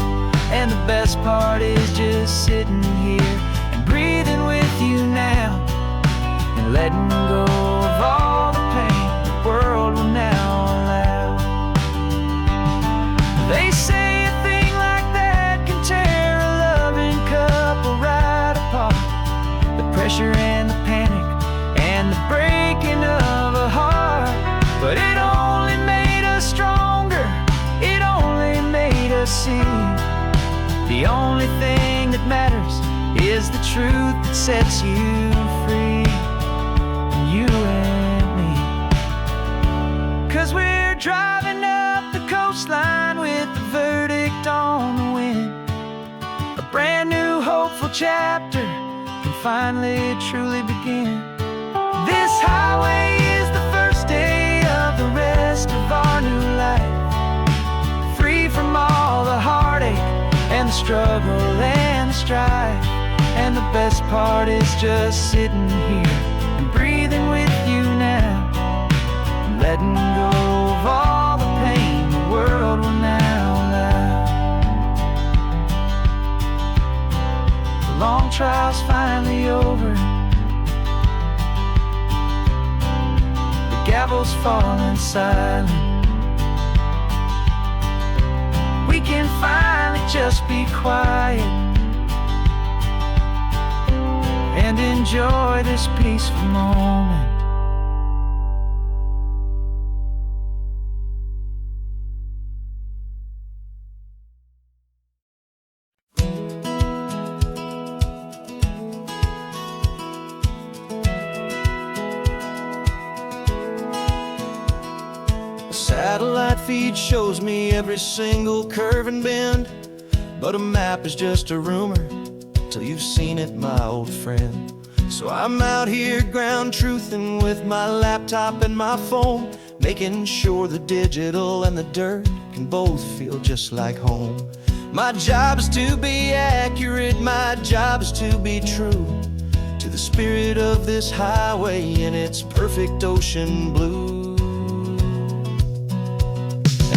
And the best part is just sitting here and breathing with you now, and letting go of all the pain the world will now allow. They say a thing like that can tear a loving couple right apart. The pressure and the panic and the breaking of a heart. But it only made us stronger, it only made us see the only thing that matters is the truth that sets you free, you and me. 'Cause we're driving up the coastline with the verdict on the wind. A brand new hopeful chapter can finally truly begin. This highway is the first day of the rest of our new life, free from all the heartache and the struggle and the strife. And the best part is just sitting here and breathing with you now, and letting go of all the pain the world will now allow. The long trial's finally over, the gavel's falling silent. We can finally just be quiet and enjoy this peaceful moment. feed shows me every single curve and bend, but a map is just a rumor till you've seen it, my old friend. So I'm out here ground truthing with my laptop and my phone, making sure the digital and the dirt can both feel just like home. My job is to be accurate, my job is to be true to the spirit of this highway in its perfect ocean blue.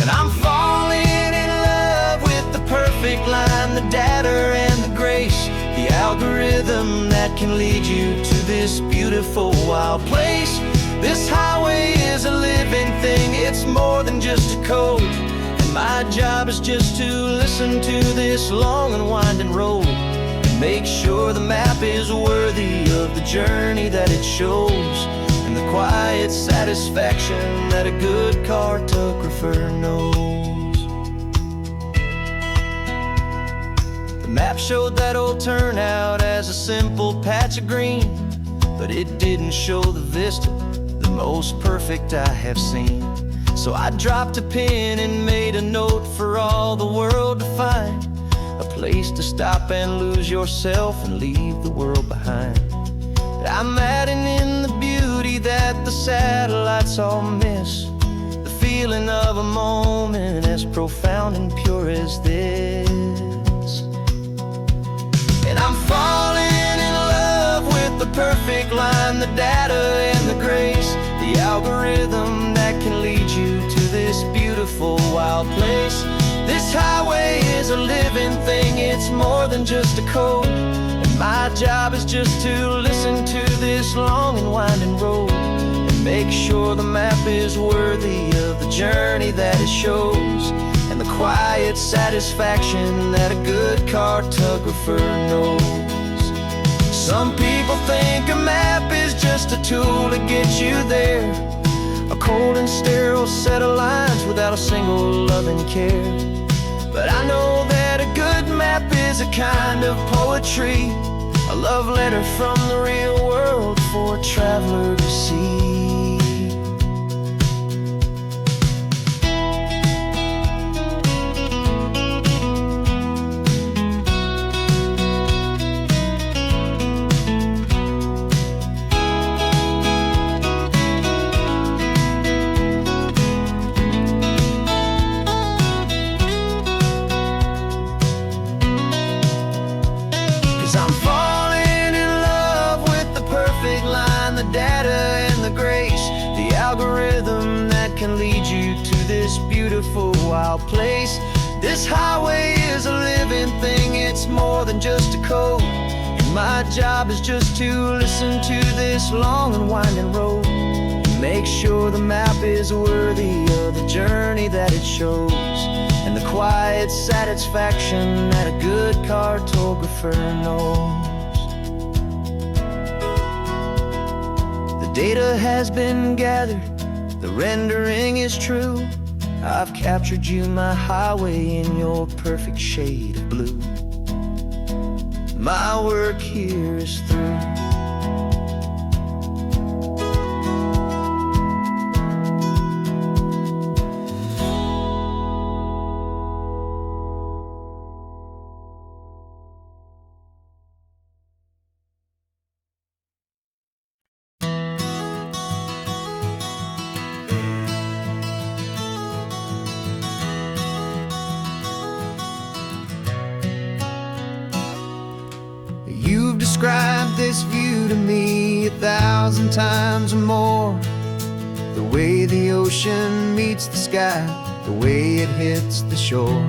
And I'm falling in love with the perfect line, the data and the grace, the algorithm that can lead you to this beautiful wild place. This highway is a living thing, it's more than just a code. And my job is just to listen to this long and winding road and make sure the map is worthy of the journey that it shows, and the quiet satisfaction that a good cartographer knows. The map showed that old turnout as a simple patch of green, but it didn't show the vista, the most perfect I have seen. So I dropped a pin and made a note for all the world to find, a place to stop and lose yourself and leave the world behind. I'm adding in the beauty that the satellites all miss, the feeling of a moment as profound and pure as this. And I'm falling in love with the perfect line, the data and the grace, the algorithm that can lead you to this beautiful wild place. This highway is a living thing, it's more than just a code. And my job is just to listen to this long and winding road and make sure the map is worthy of the journey that it shows, and the quiet satisfaction that a good cartographer knows. Some people think a map is just a tool to get you there, a cold and sterile set of lines without a single loving care. But I know that a good map is a kind of poetry, a love letter from the real world for a traveler to see. 'Cause I'm falling in love with the perfect line, the data and the grace, the algorithm that can lead you to this beautiful wild place. This highway is a living thing, it's more than just a code. And my job is just to listen to this long and winding road and make sure the map is worthy of the journey that it shows, and the quiet satisfaction that a good cartographer knows. The data has been gathered, the rendering is true. I've captured you, my highway, in your perfect shade of blue. My work here is through. You've described this view to me 1,000 times or more. The way the ocean meets the sky, the way it hits the shore.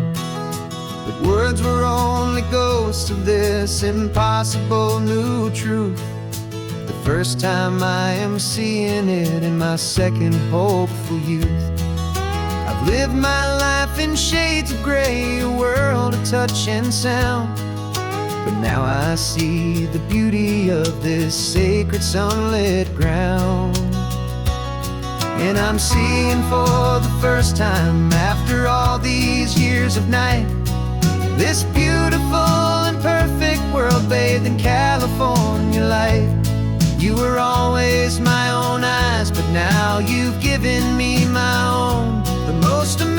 But words were only ghosts of this impossible new truth. The first time I am seeing it in my second hopeful youth. I've lived my life in shades of gray, a world of touch and sound. But now I see the beauty of this sacred sunlit ground. And I'm seeing for the first time, after all these years of night, this beautiful and perfect world bathed in California light. You were always my own eyes, but now you've given me my own, the most amazing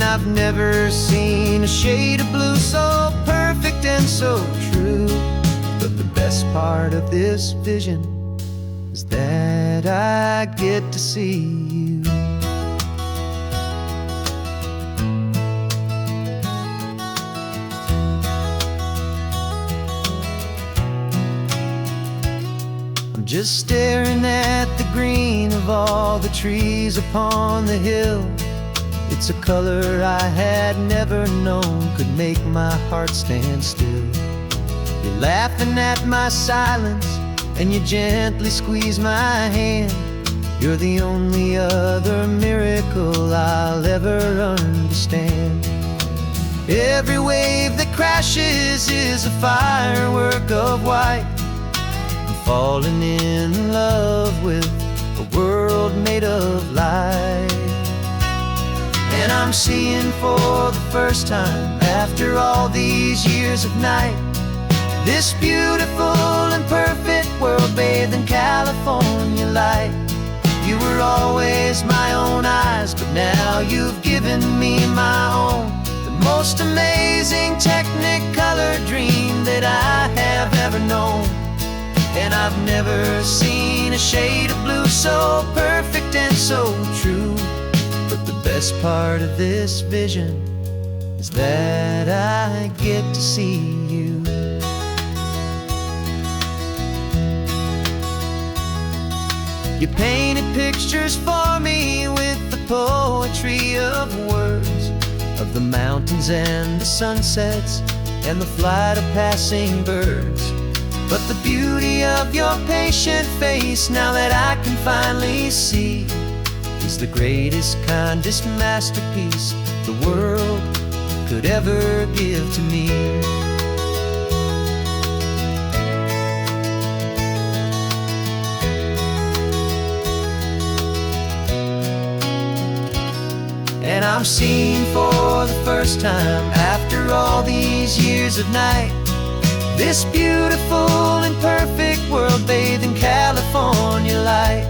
And I've never seen a shade of blue so perfect and so true. But the best part of this vision is that I get to see you. I'm just staring at the green of all the trees upon the hill. It's a color I had never known could make my heart stand still. You're laughing at my silence, and you gently squeeze my hand. You're the only other miracle I'll ever understand. Every wave that crashes is a firework of white. I'm falling in love with a world made of light. And I'm seeing for the first time, after all these years of night, this beautiful and perfect world bathed in California light. You were always my own eyes, but now you've given me my own. The most amazing technicolor dream that I have ever known. And I've never seen a shade of blue so perfect and so true. But the best part of this vision is that I get to see you. You painted pictures for me with the poetry of words, of the mountains and the sunsets and the flight of passing birds. But the beauty of your patient face, now that I can finally see, is the greatest, kindest masterpiece the world could ever give to me. And I'm seeing for the first time, after all these years of night, this beautiful and perfect world bathed in California light.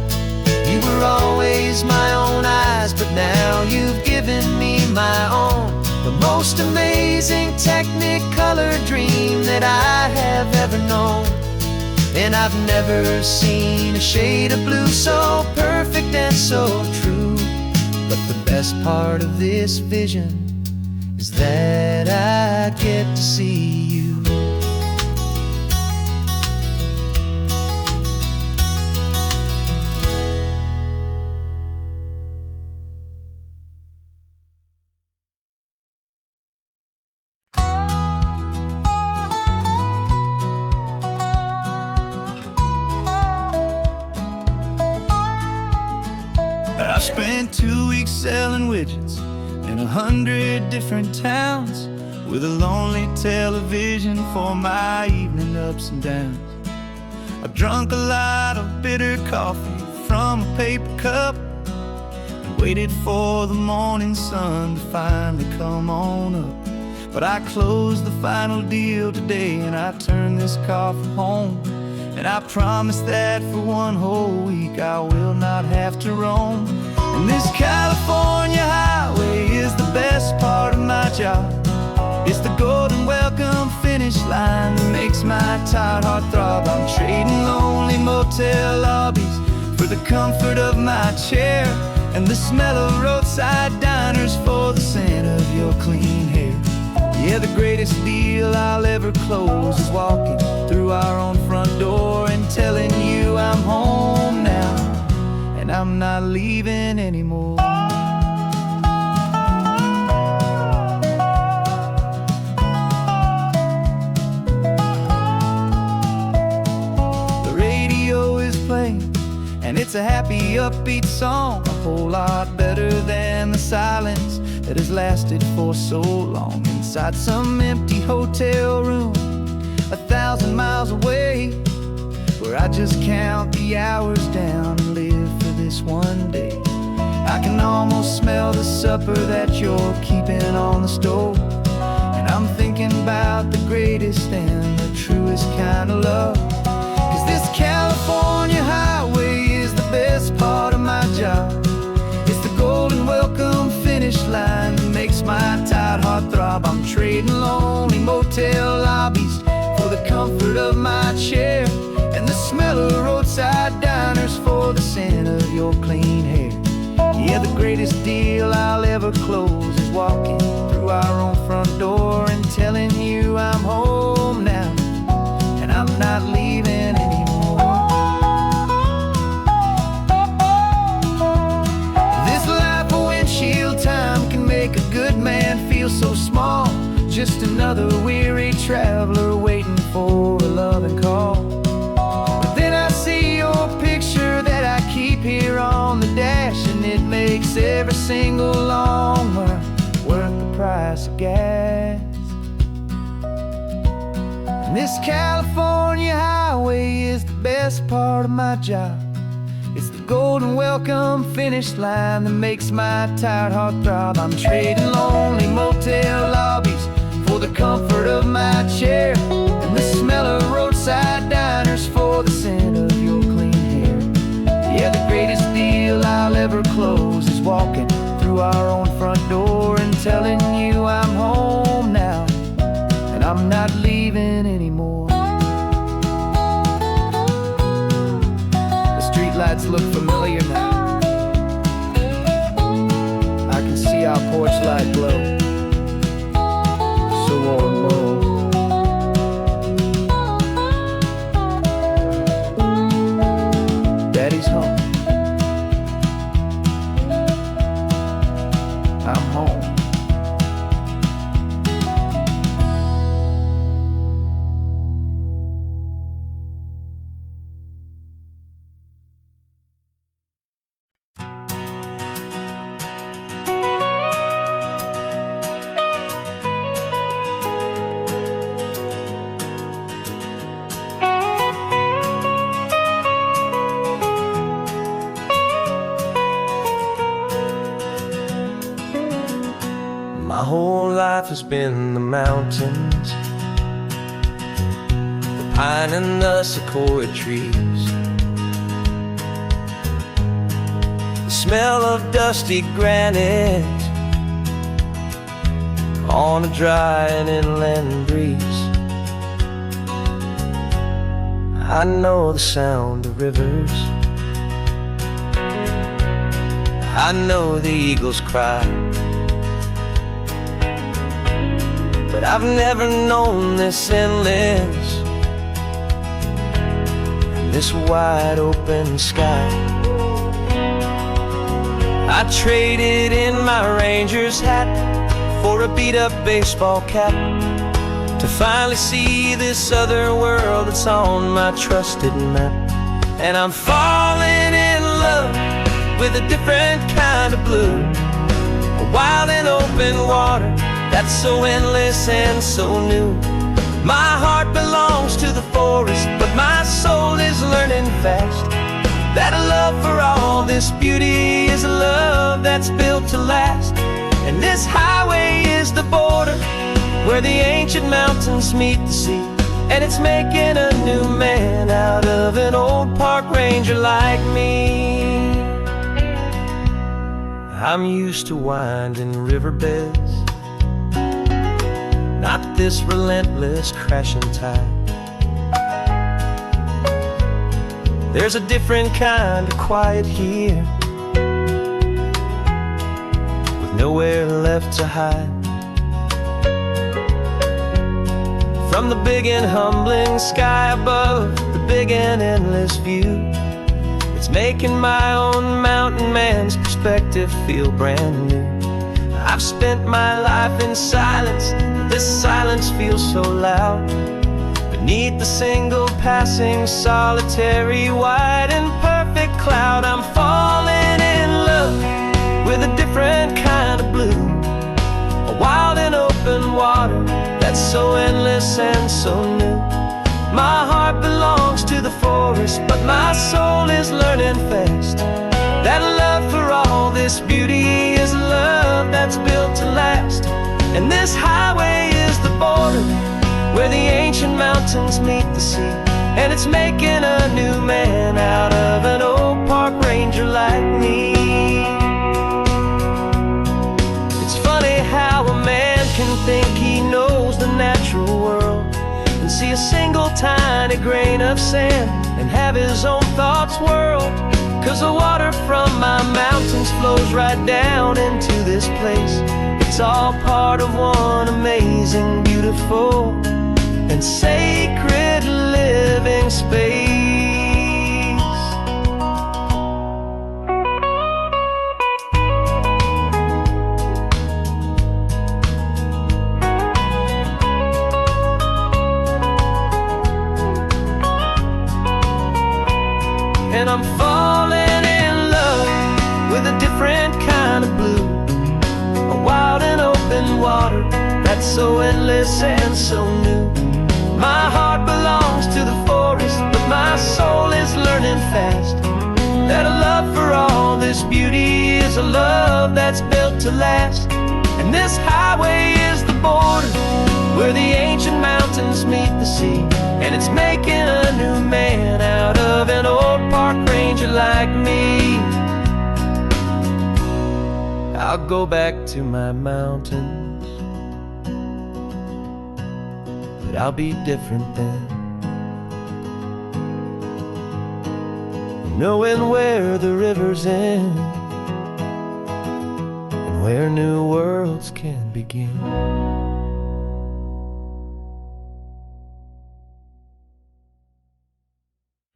You were always my own eyes, but now you've given me my own. The most amazing technicolor dream that I have ever known. And I've never seen a shade of blue so perfect and so true. But the best part of this vision is that I get to see you. I spent 2 weeks selling widgets in 100 different towns, with a lonely television for my evening ups and downs. I drunk a lot of bitter coffee from a paper cup and waited for the morning sun to finally come on up. But I closed the final deal today, and I turned this car from home. And I promise that for one whole week I will not have to roam. And this California highway is the best part of my job. It's the golden welcome finish line that makes my tired heart throb. I'm trading lonely motel lobbies for the comfort of my chair, and the smell of roadside diners for the scent of your clean hair. Yeah, the greatest deal I'll ever close is walking through our own front door and telling you I'm home now, and I'm not leaving anymore. The radio is playing, and it's a happy, upbeat song, a whole lot better than the silence that has lasted for so long. Inside some empty hotel room 1,000 miles away, where I just count the hours down and live for this one day. I can almost smell the supper that you're keeping on the stove, and I'm thinking about the greatest and the truest kind of love. 'Cause this California highway is the best part of my job. It's the golden welcome finish line that makes heartthrob. I'm trading lonely motel lobbies for the comfort of my chair, and the smell of roadside diners for the scent of your clean hair. Yeah, the greatest deal I'll ever close is walking through our own front door and telling you I'm home now, and I'm not leaving anymore. This life of windshield time can make a good man feel so small, just another weary traveler waiting for a loving call. But then I see your picture that I keep here on the dash, and it makes every single long mile worth the price of gas. And this California highway is the best part of my job. It's the golden welcome finish line that makes my tired heart throb. I'm trading lonely motel lobbies for the comfort of my chair, and the smell of roadside diners for the scent of your clean hair. Yeah, the greatest deal I'll ever close is walking through our own front door and telling you I'm home now, and I'm not leaving anymore. The streetlights look familiar now. I can see our porch light glow, so warm, low. Daddy's home. I'm home. My whole life has been the mountains, the pine and the sequoia trees, the smell of dusty granite on a dry and inland breeze. I know the sound of rivers, I know the eagles cry, but I've never known this endless and this wide open sky. I traded in my Ranger's hat for a beat-up baseball cap to finally see this other world that's on my trusted map. And I'm falling in love with a different kind of blue, a wild and open water that's so endless and so new. My heart belongs to the forest, but my soul is learning fast that a love for all this beauty is a love that's built to last. And this highway is the border where the ancient mountains meet the sea, and it's making a new man out of an old park ranger like me. I'm used to winding riverbeds, not this relentless crashing tide. There's a different kind of quiet here, with nowhere left to hide. From the big and humbling sky above, the big and endless view, it's making my own mountain man's perspective feel brand new. I've spent my life in silence, this silence feels so loud. Beneath the single passing solitary white and perfect cloud, I'm falling in love with a different kind of blue, a wild and open water that's so endless and so new. My heart belongs to the forest, but my soul is learning fast that love for all this beauty is a love that's built to last. And this highway is the border where the ancient mountains meet the sea, and it's making a new man out of an old park ranger like me. It's funny how a man can think tiny grain of sand and have his own thoughts whirl. 'Cause the water from my mountains flows right down into this place. It's all part of one amazing, beautiful, and sacred living space. And I'm falling in love with a different kind of blue, a wild and open water that's so endless and so new. My heart belongs to the forest, but my soul is learning fast that a love for all this beauty is a love that's built to last. And this highway is the border where the ancient mountains meet the sea, and it's making a new man out of an old park ranger like me. I'll go back to my mountains, but I'll be different then, knowing where the rivers end and where new worlds can begin.